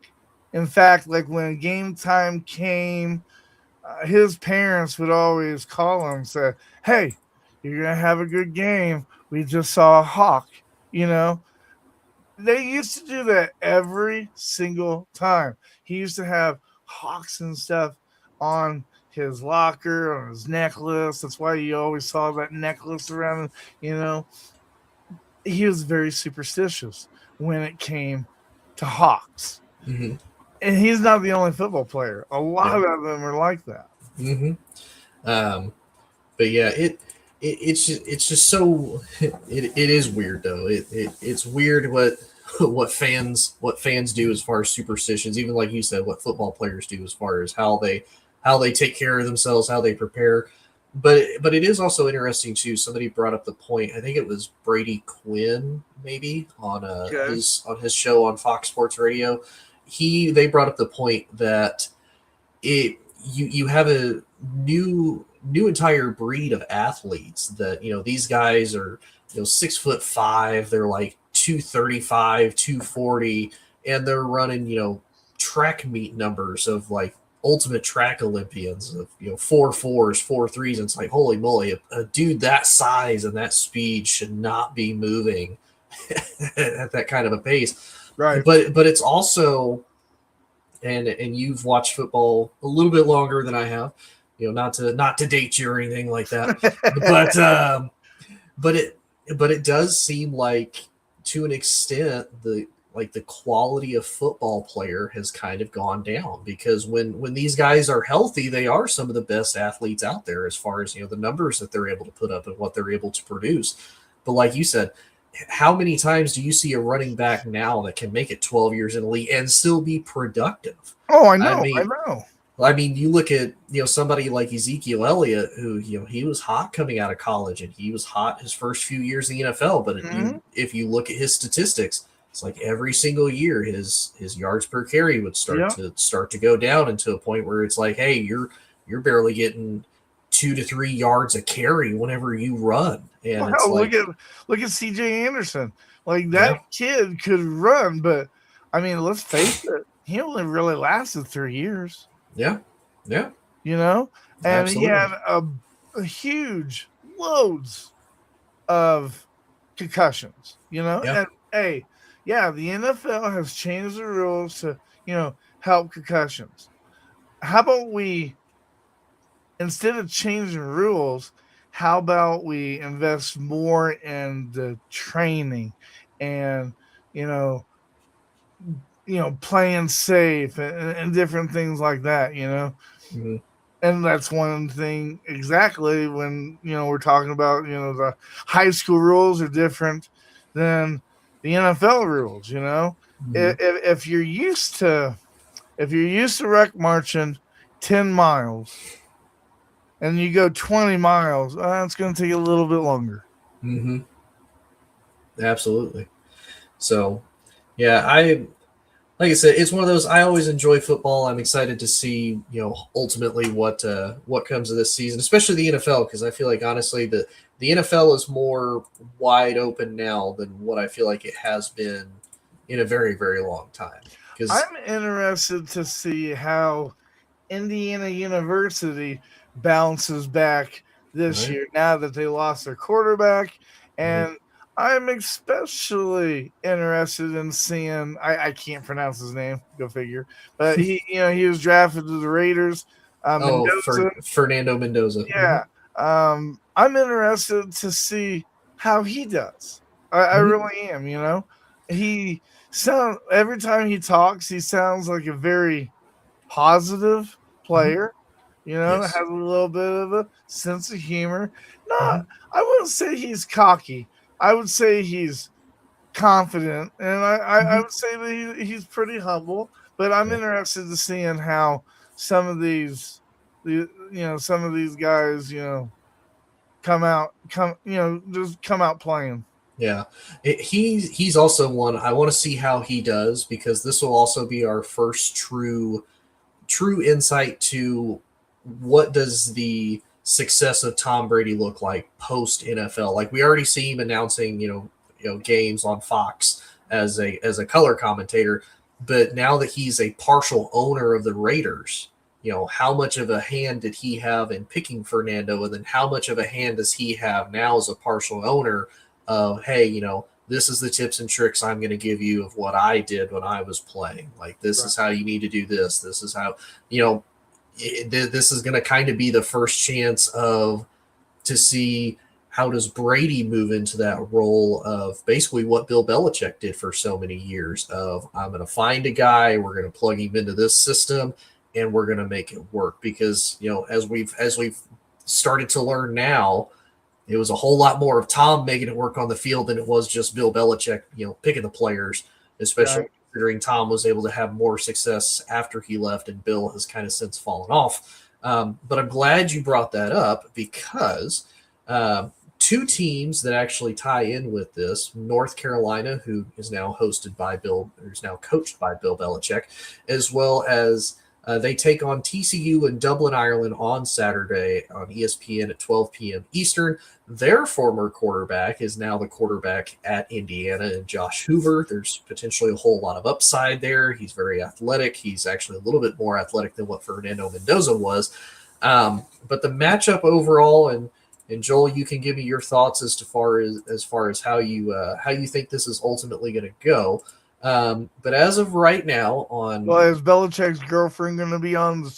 In fact, like when game time came, his parents would always call him and say, "Hey, you're gonna have a good game. We just saw a Hawk." They used to do that every single time. He used to have hawks and stuff on his locker, on his necklace. That's why you always saw that necklace around him. He was very superstitious when it came to hawks. Mm-hmm. And he's not the only football player. A lot of them are like that.
Mm-hmm. But yeah, it's just so it is weird though. It's weird what fans do as far as superstitions, even like you said, what football players do as far as how they take care of themselves, how they prepare. But it is also interesting too. Somebody brought up the point. I think it was Brady Quinn, maybe on his show on Fox Sports Radio. They brought up the point that you have a new entire breed of athletes that these guys are 6'5", they're like 235, 240, and they're running track meet numbers of like ultimate track Olympians of 4.4s, 4.3s, and it's like, holy moly, a dude that size and that speed should not be moving at that kind of a pace.
Right.
But it's also, and you've watched football a little bit longer than I have, not to date you or anything like that, but it does seem like, to an extent, the quality of football player has kind of gone down, because when these guys are healthy, they are some of the best athletes out there as far as the numbers that they're able to put up and what they're able to produce. But like you said, how many times do you see a running back now that can make it 12 years in the league and still be productive?
Oh, I know. I know.
I mean, you look at somebody like Ezekiel Elliott, who he was hot coming out of college, and he was hot his first few years in the NFL. But if you look at his statistics, it's like every single year his yards per carry would start to go down, into a point where it's like, hey, you're barely getting 2 to 3 yards a carry whenever you run. And it's like,
look at CJ Anderson. Like, that kid could run, but I mean, let's face it, he only really lasted 3 years.
Yeah.
And
Absolutely.
he had a huge loads of concussions, and hey, the NFL has changed the rules to, help concussions. How about we, instead of changing rules, how about we invest more in the training and, playing safe and different things like that,
Mm-hmm.
And that's one thing exactly when, we're talking about, the high school rules are different than the NFL rules,
Mm-hmm.
If you're used to rec marching 10 miles and you go 20 miles, it's going to take a little bit longer.
Mm-hmm. Absolutely. So, yeah, like I said, it's one of those. I always enjoy football. I'm excited to see, ultimately what comes of this season, especially the NFL, because I feel like, honestly, the NFL is more wide open now than what I feel like it has been in a very, very long time. Because
I'm interested to see how Indiana University bounces back this year now that they lost their quarterback, and I'm especially interested in seeing. I can't pronounce his name. Go figure. But he was drafted to the Raiders.
Fernando Mendoza.
Yeah. I'm interested to see how he does. I really am. Every time he talks, he sounds like a very positive player. Has a little bit of a sense of humor. I wouldn't say he's cocky. I would say he's confident, and I would say that he's pretty humble. But I'm interested to seeing how some of these guys, come out playing.
Yeah, he's also one I want to see how he does, because this will also be our first true insight to what does the success of Tom Brady look like post NFL. Like, we already see him announcing, games on Fox as a color commentator, but now that he's a partial owner of the Raiders, how much of a hand did he have in picking Fernando, and then how much of a hand does he have now as a partial owner of, hey, this is the tips and tricks I'm going to give you of what I did when I was playing. Like, this is how you need to do this. This is how, this is going to kind of be the first chance to see how does Brady move into that role of basically what Bill Belichick did for so many years of, I'm going to find a guy, we're going to plug him into this system, and we're going to make it work. Because, as we've started to learn now, it was a whole lot more of Tom making it work on the field than it was just Bill Belichick, picking the players, especially considering Tom was able to have more success after he left, and Bill has kind of since fallen off. But I'm glad you brought that up, because two teams that actually tie in with this, North Carolina, who is now coached by Bill Belichick, as well as they take on TCU in Dublin, Ireland on Saturday on ESPN at 12 p.m. Eastern. Their former quarterback is now the quarterback at Indiana, and Josh Hoover. There's potentially a whole lot of upside there. He's very athletic. He's actually a little bit more athletic than what Fernando Mendoza was. But the matchup overall, and Joel, you can give me your thoughts as far as how you think this is ultimately going to go. But as of right now,
is Belichick's girlfriend going to be on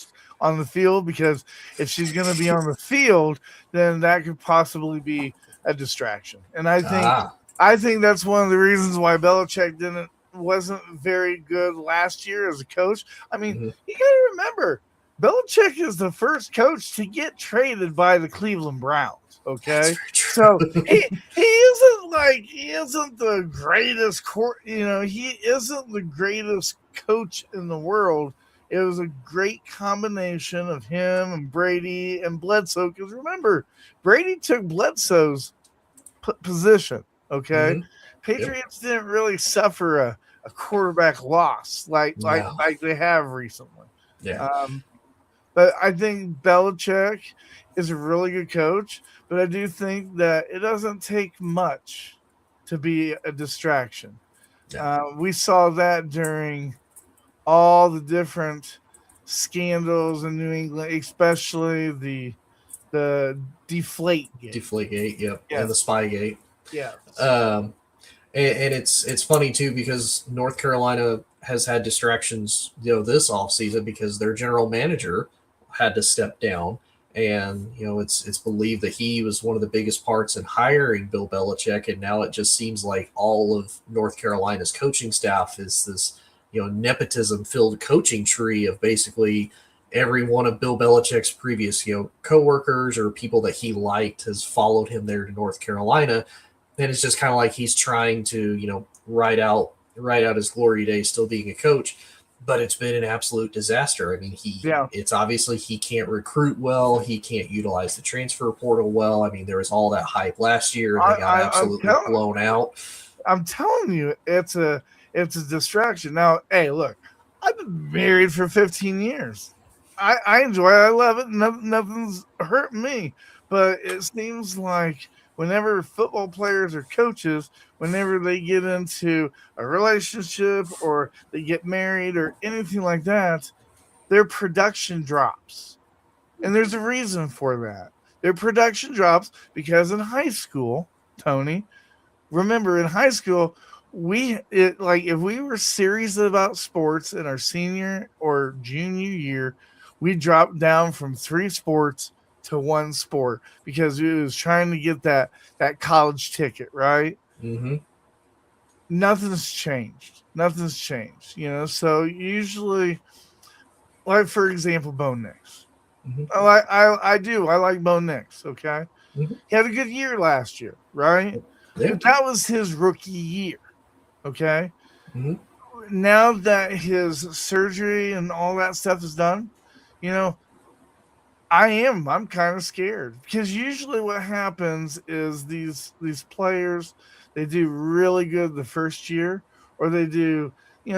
on the field, because if she's going to be on the field, then that could possibly be a distraction. And I think that's one of the reasons why Belichick wasn't very good last year as a coach. I mean, you got to remember, Belichick is the first coach to get traded by the Cleveland Browns. Okay, so he isn't the greatest he isn't the greatest coach in the world. It was a great combination of him and Brady and Bledsoe. Because remember, Brady took Bledsoe's position. Okay, Patriots didn't really suffer a quarterback loss like they have recently.
Yeah.
But I think Belichick is a really good coach. But I do think that it doesn't take much to be a distraction. Yeah. We saw that during all the different scandals in New England, especially the Deflategate.
Deflategate, yep. Yeah. And the Spygate.
Yeah.
And it's funny too, because North Carolina has had distractions, this offseason, because their general manager had to step down. And, it's believed that he was one of the biggest parts in hiring Bill Belichick. And now it just seems like all of North Carolina's coaching staff is this, nepotism-filled coaching tree of basically every one of Bill Belichick's previous, coworkers or people that he liked has followed him there to North Carolina. And it's just kind of like he's trying to, ride out his glory days still being a coach. But it's been an absolute disaster. I mean, it's obviously he can't recruit well. He can't utilize the transfer portal well. I mean, there was all that hype last year, and they got absolutely blown out.
I'm telling you, it's a distraction. Now, hey, look, I've been married for 15 years. I enjoy it. I love it. Nothing's hurt me. But it seems like whenever football players or coaches, whenever they get into a relationship or they get married or anything like that, their production drops. And there's a reason for that. Their production drops because in high school, Tony, remember in high school, if we were serious about sports in our senior or junior year, we dropped down from 3 sports to 1 sport because we was trying to get that college ticket, right?
Mm-hmm.
Nothing's changed. So usually, like for example, Bo Nix. Mm-hmm. I like Bo Nix. Okay, mm-hmm. He had a good year last year, right? Yeah. That was his rookie year. Okay, mm-hmm. Now that his surgery and all that stuff is done, I'm kind of scared because usually what happens is these players, they do really good the first year, or they do,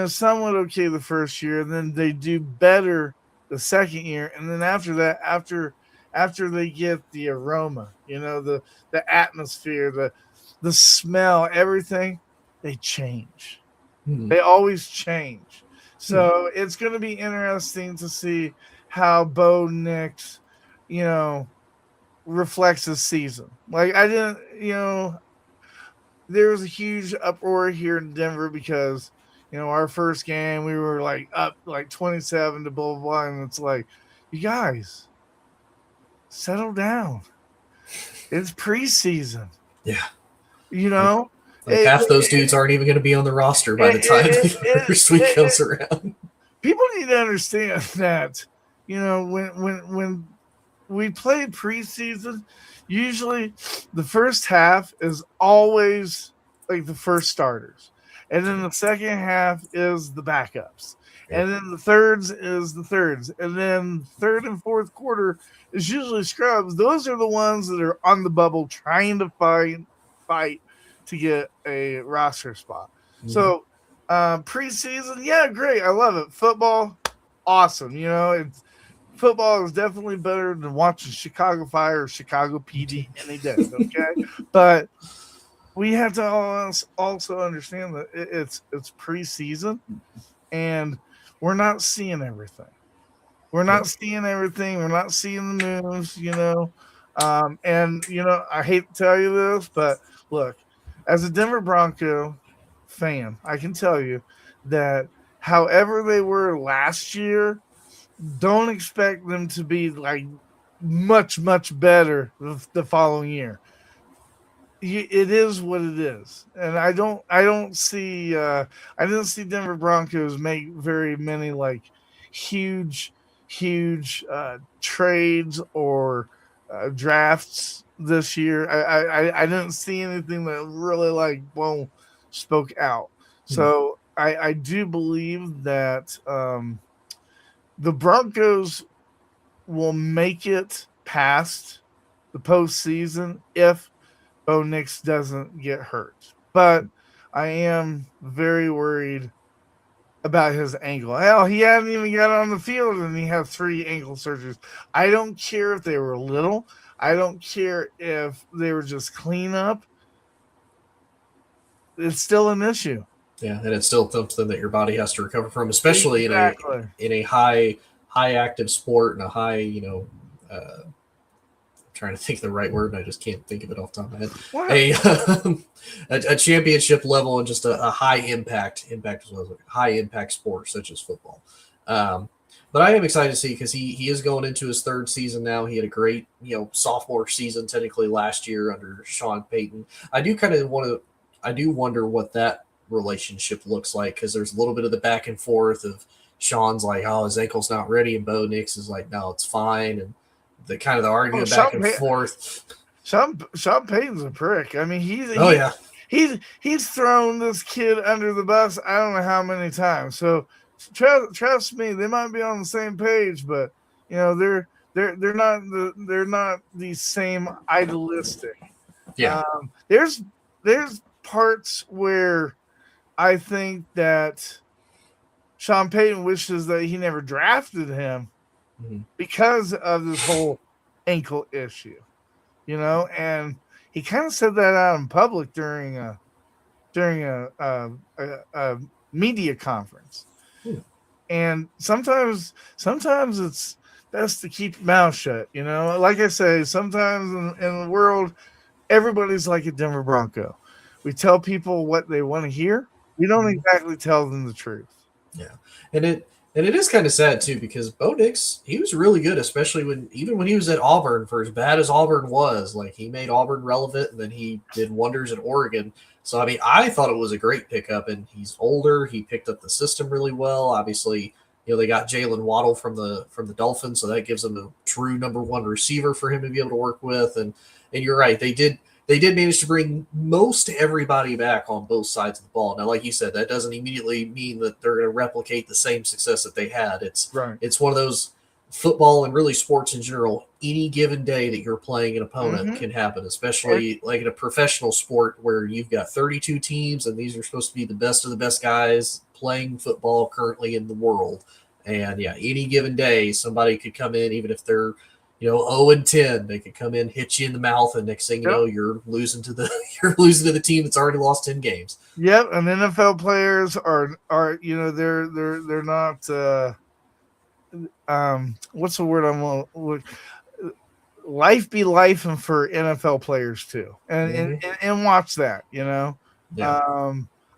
somewhat okay the first year, and then they do better the second year, and then after that, after they get the aroma, the atmosphere, the smell, everything, they change. Mm-hmm. They always change. So it's going to be interesting to see how Bo Nix, reflects his season. Like there was a huge uproar here in Denver because, our first game, we were like up like 27 to blah, blah, blah. And it's like, you guys, settle down. It's preseason.
Yeah.
Half
those dudes aren't even going to be on the roster by the time the first week comes around.
People need to understand that, when we play preseason, usually the first half is always like the first starters. And then the second half is the backups. Yeah. And then the thirds is the thirds. And then third and fourth quarter is usually scrubs. Those are the ones that are on the bubble trying to fight to get a roster spot. Mm-hmm. So preseason, yeah, great. I love it. Football, awesome. Football is definitely better than watching Chicago Fire or Chicago PD any day, okay? But we have to also understand that it's preseason, and we're not seeing everything. We're not seeing everything. We're not seeing the moves, And, I hate to tell you this, but look, as a Denver Bronco fan, I can tell you that however they were last year, don't expect them to be like much better the following year. It is what it is, and I didn't see Denver Broncos make very many like huge trades or drafts this year. I didn't see anything that really like spoke out. So I do believe that the Broncos will make it past the postseason if Bo Nix doesn't get hurt. But I am very worried about his ankle. Hell, he hadn't even got on the field and he had 3 ankle surgeries. I don't care if they were little. I don't care if they were just cleanup. It's still an issue.
Yeah, and it's still something that your body has to recover from, especially in a high active sport and a high, I'm trying to think of the right word and I just can't think of it off the top of my head. A championship level and just a high impact as well, high impact sport such as football. But I am excited to see because he is going into his 3rd season now. He had a great, sophomore season technically last year under Sean Payton. I do wonder what that relationship looks like because there's a little bit of the back and forth of Sean's like, oh, his ankle's not ready, and Bo Nix is like, no, it's fine, and the kind of the argument back and forth.
Sean Payton's a prick. I mean, he's thrown this kid under the bus. I don't know how many times. So trust me, they might be on the same page, but they're not the same idealistic.
Yeah,
there's parts where I think that Sean Payton wishes that he never drafted him because of this whole ankle issue, and he kind of said that out in public during a media conference. And sometimes it's best to keep your mouth shut. Like I say, sometimes in the world, everybody's like a Denver Bronco. We tell people what they want to hear. We don't exactly tell them the truth.
Yeah, and it is kind of sad too because Bo Nix, he was really good, especially when he was at Auburn. For as bad as Auburn was, like he made Auburn relevant, and then he did wonders at Oregon. So I mean, I thought it was a great pickup, and he's older. He picked up the system really well. Obviously, they got Jalen Waddle from the Dolphins, so that gives them a true number 1 receiver for him to be able to work with. And you're right, they did manage to bring most everybody back on both sides of the ball. Now, like you said, that doesn't immediately mean that they're going to replicate the same success that they had. It's one of those football and really sports in general. Any given day that you're playing an opponent can happen, especially like in a professional sport where you've got 32 teams and these are supposed to be the best of the best guys playing football currently in the world. And yeah, any given day, somebody could come in, even if they're 0-10, they could come in, hit you in the mouth, and next thing you know, you're losing to the team that's already lost 10 games.
Yep, and NFL players are they're not what's the word I'm life be life and for NFL players too, and watch that.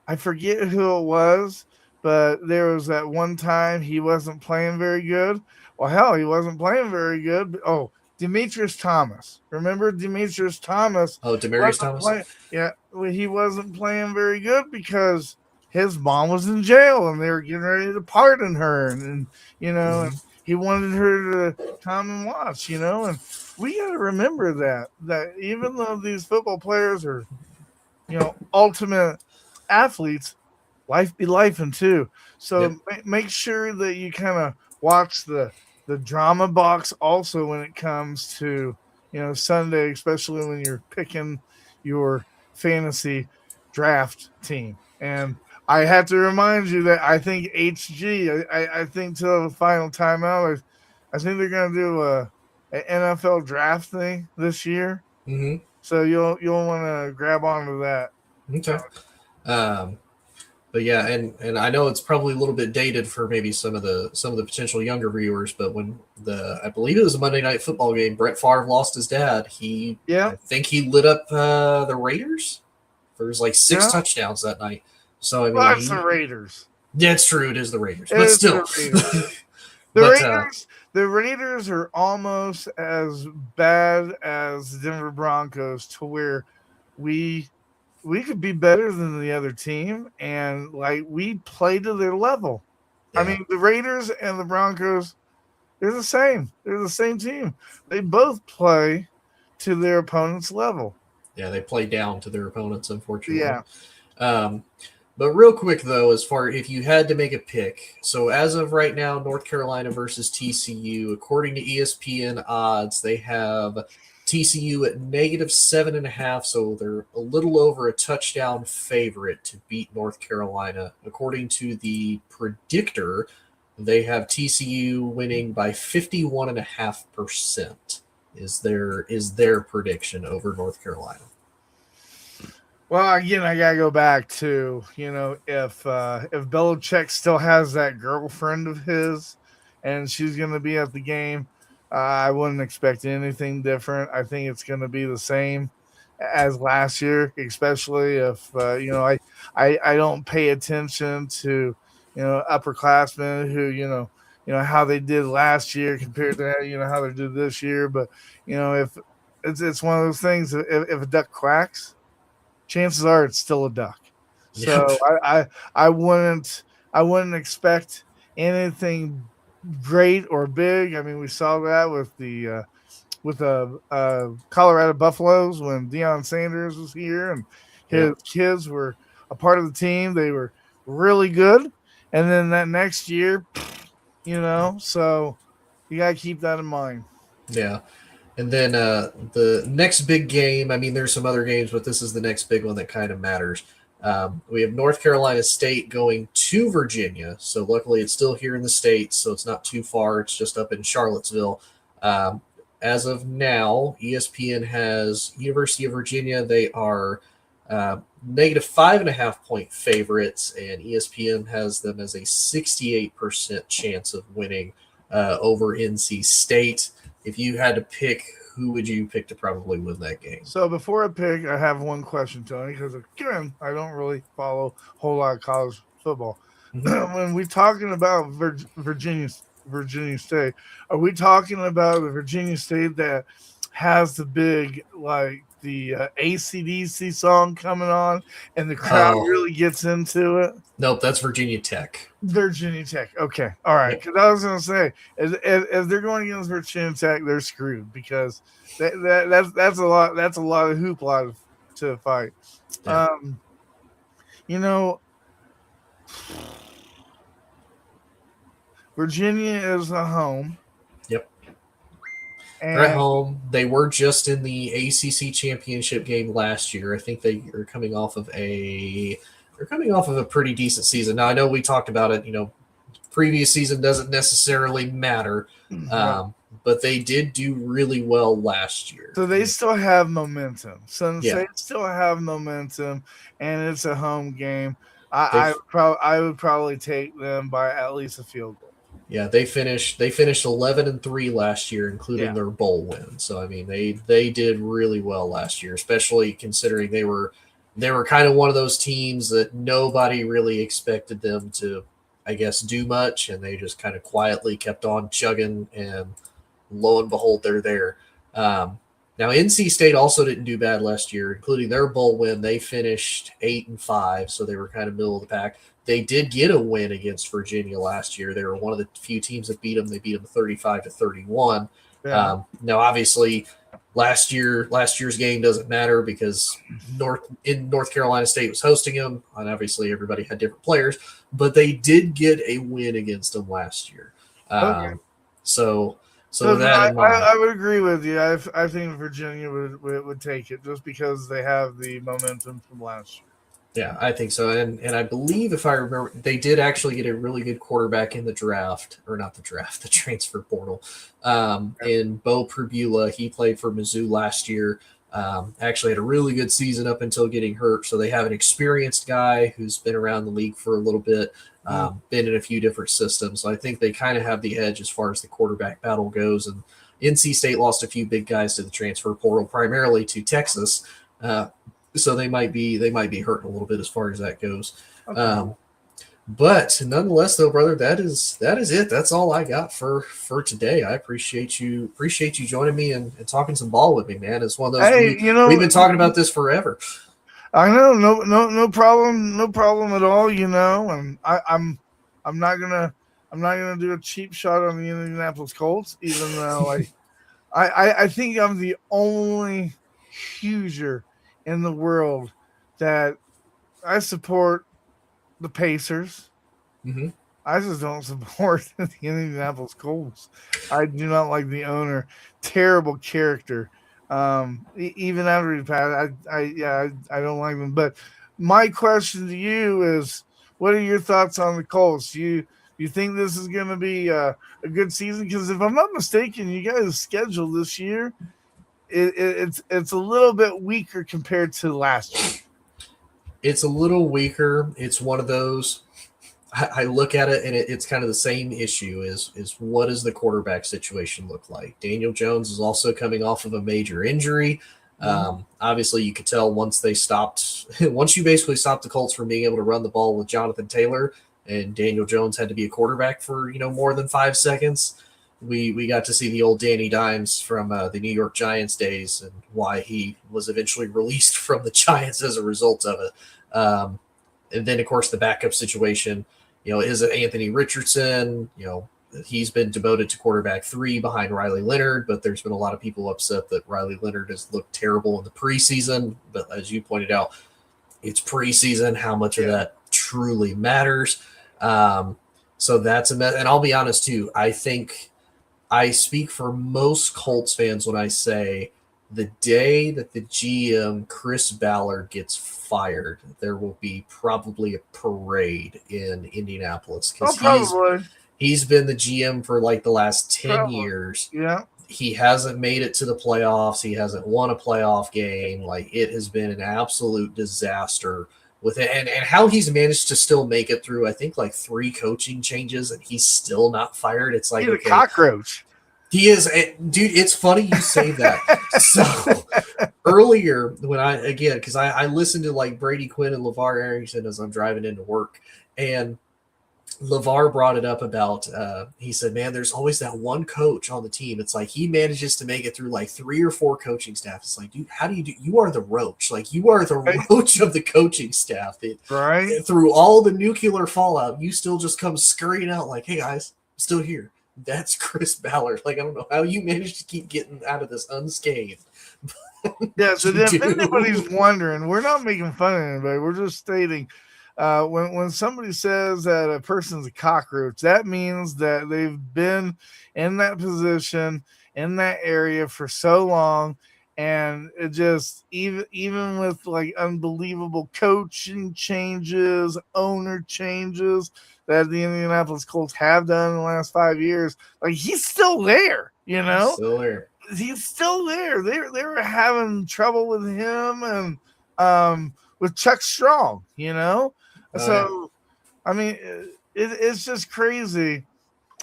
I forget who it was, but there was that one time he wasn't playing very good. Well, hell, he wasn't playing very good. Oh, Demetrius Thomas. Remember Demetrius Thomas?
Oh, Demetrius Thomas?
He wasn't playing very good because his mom was in jail and they were getting ready to pardon her. And and he wanted her to come and watch, and we got to remember that even though these football players are, ultimate athletes, life be life and too. So make sure that you kind of watch the drama box also when it comes to Sunday, especially when you're picking your fantasy draft team. And I have to remind you that I think HG, I think till the final timeout, I think they're going to do an NFL draft thing this year. So you'll want to grab onto that.
Okay. But yeah, and I know it's probably a little bit dated for maybe some of the potential younger viewers, but when I believe it was a Monday Night Football game, Brett Favre lost his dad. I think he lit up the Raiders. There was like 6 touchdowns that night. So I mean,
it's the Raiders.
Yeah, it's true. It is the Raiders, but still.
The Raiders are almost as bad as the Denver Broncos, to where we could be better than the other team, and like we play to their level. Yeah. I mean, the Raiders and the Broncos, they're the same. They're the same team. They both play to their opponent's level.
Yeah, they play down to their opponents, unfortunately.
Yeah.
But real quick, though, as far if you had to make a pick, so as of right now, North Carolina versus TCU, according to ESPN odds, they have TCU at -7.5, so they're a little over a touchdown favorite to beat North Carolina. According to the predictor, they have TCU winning by 51.5%. Is their prediction over North Carolina?
Well, again, I gotta go back to, if Belichick still has that girlfriend of his, and she's gonna be at the game, I wouldn't expect anything different. I think it's gonna be the same as last year, especially if I don't pay attention to upperclassmen who how they did last year compared to how they did this year. But if it's one of those things, if a duck quacks, chances are it's still a duck. So I wouldn't expect anything great or big. I mean, we saw that with the Colorado Buffaloes when Deion Sanders was here, and his kids were a part of the team. They were really good, and then that next year, so you gotta keep that in mind.
Yeah. And then the next big game, I mean, there's some other games, but this is the next big one that kind of matters. We have North Carolina State going to Virginia. So luckily it's still here in the States, so it's not too far. It's just up in Charlottesville. As of now, ESPN has University of Virginia. They are -5.5 point favorites, and ESPN has them as a 68% chance of winning over NC State. If you had to pick, who would you pick to probably win that game?
So before I pick, I have one question, Tony, because again, I don't really follow a whole lot of college football. Mm-hmm. When we're talking about Virginia State, are we talking about the Virginia State that has the big, like the AC/DC song coming on and the crowd really gets into it?
Nope, that's Virginia Tech.
Virginia Tech. Okay. All right. Because I was going to say, if they're going against Virginia Tech, they're screwed, because that's a lot. That's a lot of hoopla to fight. Yeah. Virginia is the home.
Yep. They're at home. They were just in the ACC championship game last year. I think they are coming off of a pretty decent season. Now, I know we talked about it, previous season doesn't necessarily matter, but they did do really well last year.
So they still have momentum. They still have momentum, and it's a home game. I would probably take them by at least a field goal.
Yeah, they finished 11-3 last year, including their bowl win. So I mean, they did really well last year, especially considering they were kind of one of those teams that nobody really expected them to, I guess, do much, and they just kind of quietly kept on chugging, and lo and behold, they're there. Now, NC State also didn't do bad last year, including their bowl win. They finished 8-5, so they were kind of middle of the pack. They did get a win against Virginia last year. They were one of the few teams that beat them. They beat them 35-31. Yeah. Now, obviously, last year's game doesn't matter because North Carolina State was hosting them, and obviously everybody had different players. But they did get a win against them last year. Okay. So with that in mind,
I would agree with you. I think Virginia would take it just because they have the momentum from last year.
Yeah, I think so. And I believe, if I remember, they did actually get a really good quarterback in the draft, or not the draft, the transfer portal, in Bo Pribula. He played for Mizzou last year. Actually had a really good season up until getting hurt. So they have an experienced guy who's been around the league for a little bit, been in a few different systems. So I think they kind of have the edge as far as the quarterback battle goes. And NC State lost a few big guys to the transfer portal, primarily to Texas. So they might be hurting a little bit as far as that goes. Okay. But nonetheless, though, brother, that is it. That's all I got for today. I appreciate you joining me and talking some ball with me, man. It's one of those
Hey,
we've been talking about this forever.
I know, no problem, no problem at all. And I'm not gonna do a cheap shot on the Indianapolis Colts, even though I think I'm the only Hoosier in the world that I support the Pacers.
Mm-hmm.
I just don't support the Indianapolis Colts. I do not like the owner. Terrible character. Even after he passed, I don't like them. But my question to you is, what are your thoughts on the Colts? You think this is going to be a good season? Because if I'm not mistaken, you guys' schedule this year it's a little bit weaker compared to last year.
It's a little weaker. It's one of those. I look at it and it's kind of the same issue is what does the quarterback situation look like? Daniel Jones is also coming off of a major injury. Obviously, you could tell once you basically stopped the Colts from being able to run the ball with Jonathan Taylor, and Daniel Jones had to be a quarterback for more than 5 seconds. We got to see the old Danny Dimes from the New York Giants days and why he was eventually released from the Giants as a result of it. And then, of course, the backup situation. Is it Anthony Richardson? He's been demoted to quarterback 3 behind Riley Leonard, but there's been a lot of people upset that Riley Leonard has looked terrible in the preseason. But as you pointed out, it's preseason. How much of that truly matters? So that's a mess. And I'll be honest, too. I think I speak for most Colts fans when I say the day that the GM, Chris Ballard, gets fired, there will be probably a parade in Indianapolis because he's been the GM for like the last 10 years.
Yeah.
He hasn't made it to the playoffs. He hasn't won a playoff game. Like, it has been an absolute disaster with it. And how he's managed to still make it through, I think, like 3 coaching changes and he's still not fired. It's like,
he's a cockroach.
He is, dude. It's funny you say that. So earlier, when because I listened to like Brady Quinn and LeVar Arrington as I'm driving into work, and LeVar brought it up about. He said, "Man, there's always that one coach on the team. It's like he manages to make it through like 3 or 4 coaching staffs. It's like, dude, how do you do? You are the roach. Like you are the roach of the coaching staff.
Right
through all the nuclear fallout, you still just come scurrying out like, hey guys, I'm still here." That's Chris Ballard. Like, I don't know how you managed to keep getting out of this unscathed.
Yeah, so if anybody's wondering, we're not making fun of anybody. We're just stating when somebody says that a person's a cockroach, that means that they've been in that position, in that area for so long, and it just even with like unbelievable coaching changes, owner changes that the Indianapolis Colts have done in the last 5 years, like he's still there,
Still there.
He's still there. They were having trouble with him and with Chuck Strong, So, I mean, it's just crazy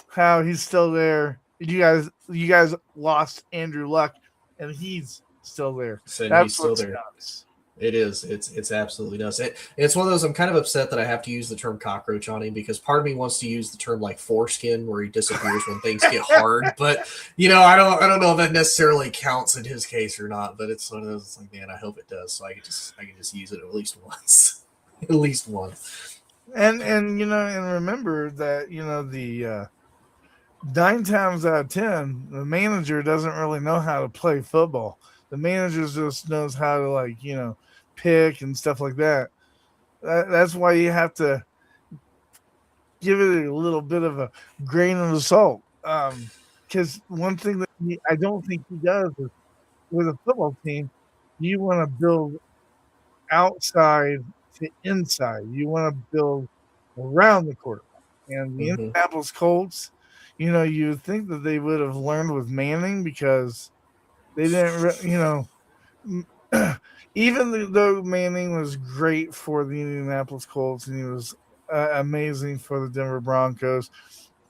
how he's still there. You guys lost Andrew Luck, and he's still there.
So
that's
he's still there.
Nuts.
It is. It's absolutely nuts. It's one of those. I'm kind of upset that I have to use the term cockroach on him because part of me wants to use the term like foreskin, where he disappears when things get hard. But I don't know if that necessarily counts in his case or not. But it's one of those. It's like, man, I hope it does, so I can just use it at least once, at least once.
And remember that the 9 times out of 10, the manager doesn't really know how to play football. The manager just knows how to pick and stuff like that. That's why you have to give it a little bit of a grain of salt. Because one thing that I don't think he does is with a football team, you want to build outside to inside. You want to build around the quarterback. And the Indianapolis Colts, you think that they would have learned with Manning because they didn't, even though Manning was great for the Indianapolis Colts and he was amazing for the Denver Broncos,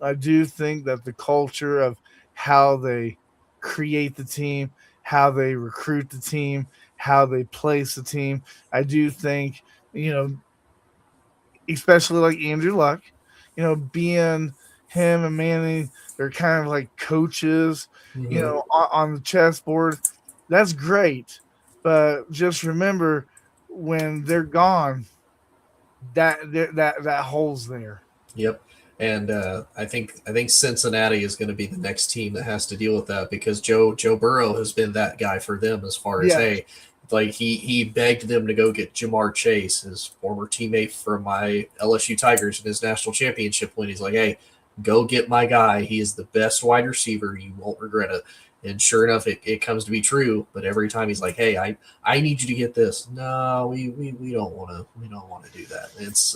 I do think that the culture of how they create the team, how they recruit the team, how they place the team, I do think, he especially like Andrew Luck, being him and Manny, they're kind of like coaches, on the chessboard. That's great. But just remember, when they're gone, that hole's there.
Yep. And I think Cincinnati is going to be the next team that has to deal with that, because Joe Burrow has been that guy for them as far as, hey, like he begged them to go get Jamar Chase, his former teammate from my LSU Tigers in his national championship win. He's like, hey, go get my guy. He is the best wide receiver. You won't regret it. And sure enough, it comes to be true. But every time he's like, hey, I need you to get this. No, we don't want to do that.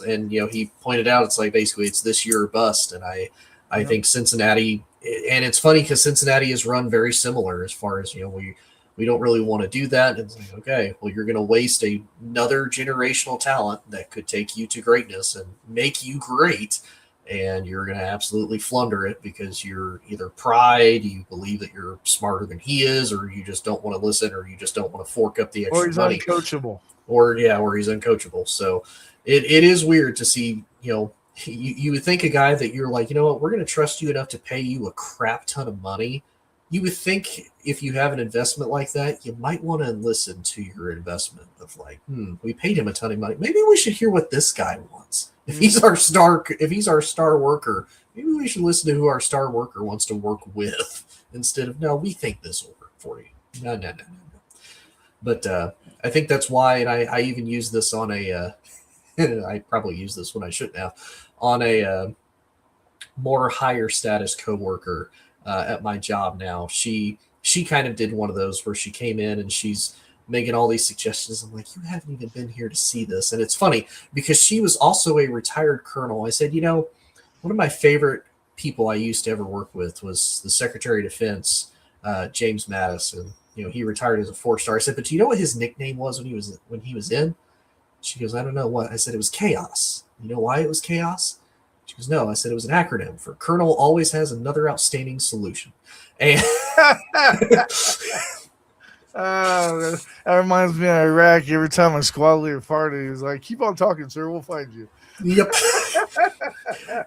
And he pointed out, it's like basically it's this year or bust. And I think Cincinnati, and it's funny because Cincinnati is run very similar as far as, we don't really want to do that. And it's like, okay, well, you're going to waste another generational talent that could take you to greatness and make you great. And you're going to absolutely flounder it because you're either pride, you believe that you're smarter than he is, or you just don't want to listen, or you just don't want to fork up the extra money.
Or he's uncoachable.
Or he's uncoachable. So it is weird to see, you would think a guy that you're like, you know what, we're going to trust you enough to pay you a crap ton of money. You would think if you have an investment like that, you might want to listen to your investment of like, we paid him a ton of money. Maybe we should hear what this guy wants. If he's our star worker, maybe we should listen to who our star worker wants to work with instead of, no, we think this will work for you. No. But I think that's why, and I even use this on I probably use this when I shouldn't have, on a more higher status coworker at my job now. She kind of did one of those where she came in and she's making all these suggestions. I'm like, you haven't even been here to see this. And it's funny because she was also a retired colonel. I said, one of my favorite people I used to ever work with was the Secretary of Defense, James Mattis. And, he retired as a 4-star. I said, but do you know what his nickname was when he was in? She goes, I don't know what. I said, it was Chaos. You know why it was Chaos? She goes, no. I said, it was an acronym for Colonel always has another outstanding solution. And
that reminds me of Iraq. Every time a squad leader farted, he was like, keep on talking, sir. We'll find you.
Yep.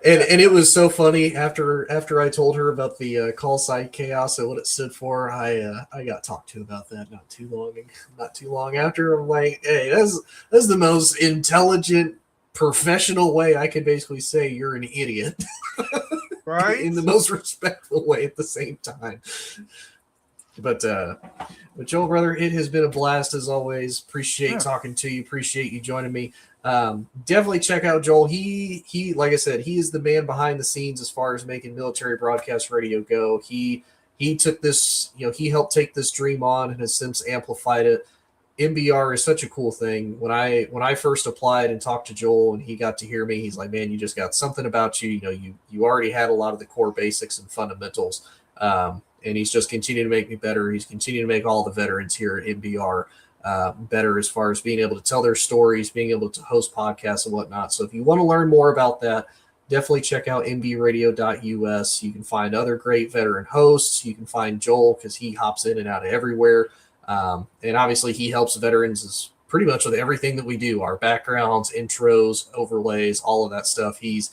and it was so funny after I told her about the call sign Chaos and what it stood for. I got talked to about that not too long after. I'm like, hey, that's the most intelligent, professional way I could basically say you're an idiot.
Right?
In the most respectful way at the same time. But Joel, brother, it has been a blast as always. Appreciate talking to you. Appreciate you joining me. Definitely check out Joel. He like I said, he is the man behind the scenes as far as making military broadcast radio go. He took this, he helped take this dream on and has since amplified it. MBR is such a cool thing. When I first applied and talked to Joel and he got to hear me, he's like, man, you just got something about you. You already had a lot of the core basics and fundamentals. And he's just continuing to make me better. He's continuing to make all the veterans here at MBR better as far as being able to tell their stories, being able to host podcasts and whatnot. So if you want to learn more about that, definitely check out mbradio.us. You can find other great veteran hosts. You can find Joel because he hops in and out of everywhere. And obviously he helps veterans pretty much with everything that we do, our backgrounds, intros, overlays, all of that stuff. He's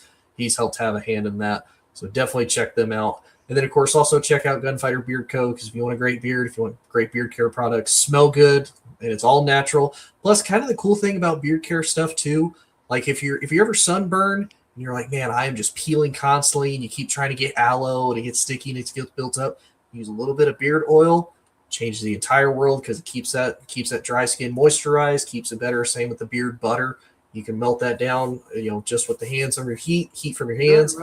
helped have a hand in that. So definitely check them out. And then, of course, also check out Gunfighter Beard Co. because if you want a great beard, if you want great beard care products, smell good, and it's all natural. Plus, kind of the cool thing about beard care stuff, too, like if you're ever sunburned and you're like, man, I am just peeling constantly, and you keep trying to get aloe and it gets sticky and it gets built up, use a little bit of beard oil, changes the entire world because it keeps that dry skin moisturized, keeps it better. Same with the beard butter. You can melt that down, just with the hands on your heat from your hands.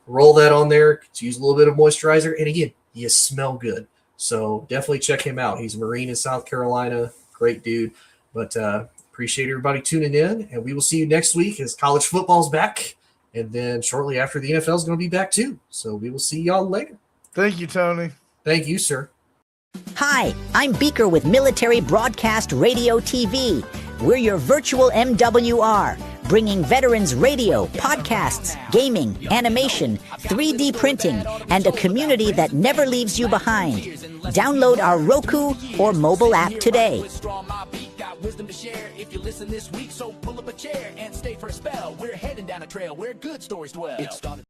Roll that on there. Use a little bit of moisturizer. And again, you smell good. So definitely check him out. He's a Marine in South Carolina. Great dude. But appreciate everybody tuning in. And we will see you next week as college football's back. And then shortly after, the NFL is going to be back too. So we will see y'all later.
Thank you, Tony.
Thank you, sir.
Hi, I'm Beaker with Military Broadcast Radio TV. We're your virtual MWR, bringing veterans radio, podcasts, gaming, animation, 3D printing, and a community that never leaves you behind. Download our Roku or mobile app today.
got wisdom to share if you listen this week. So pull up a chair and stay for a spell. We're heading down a trail where good stories dwell. It started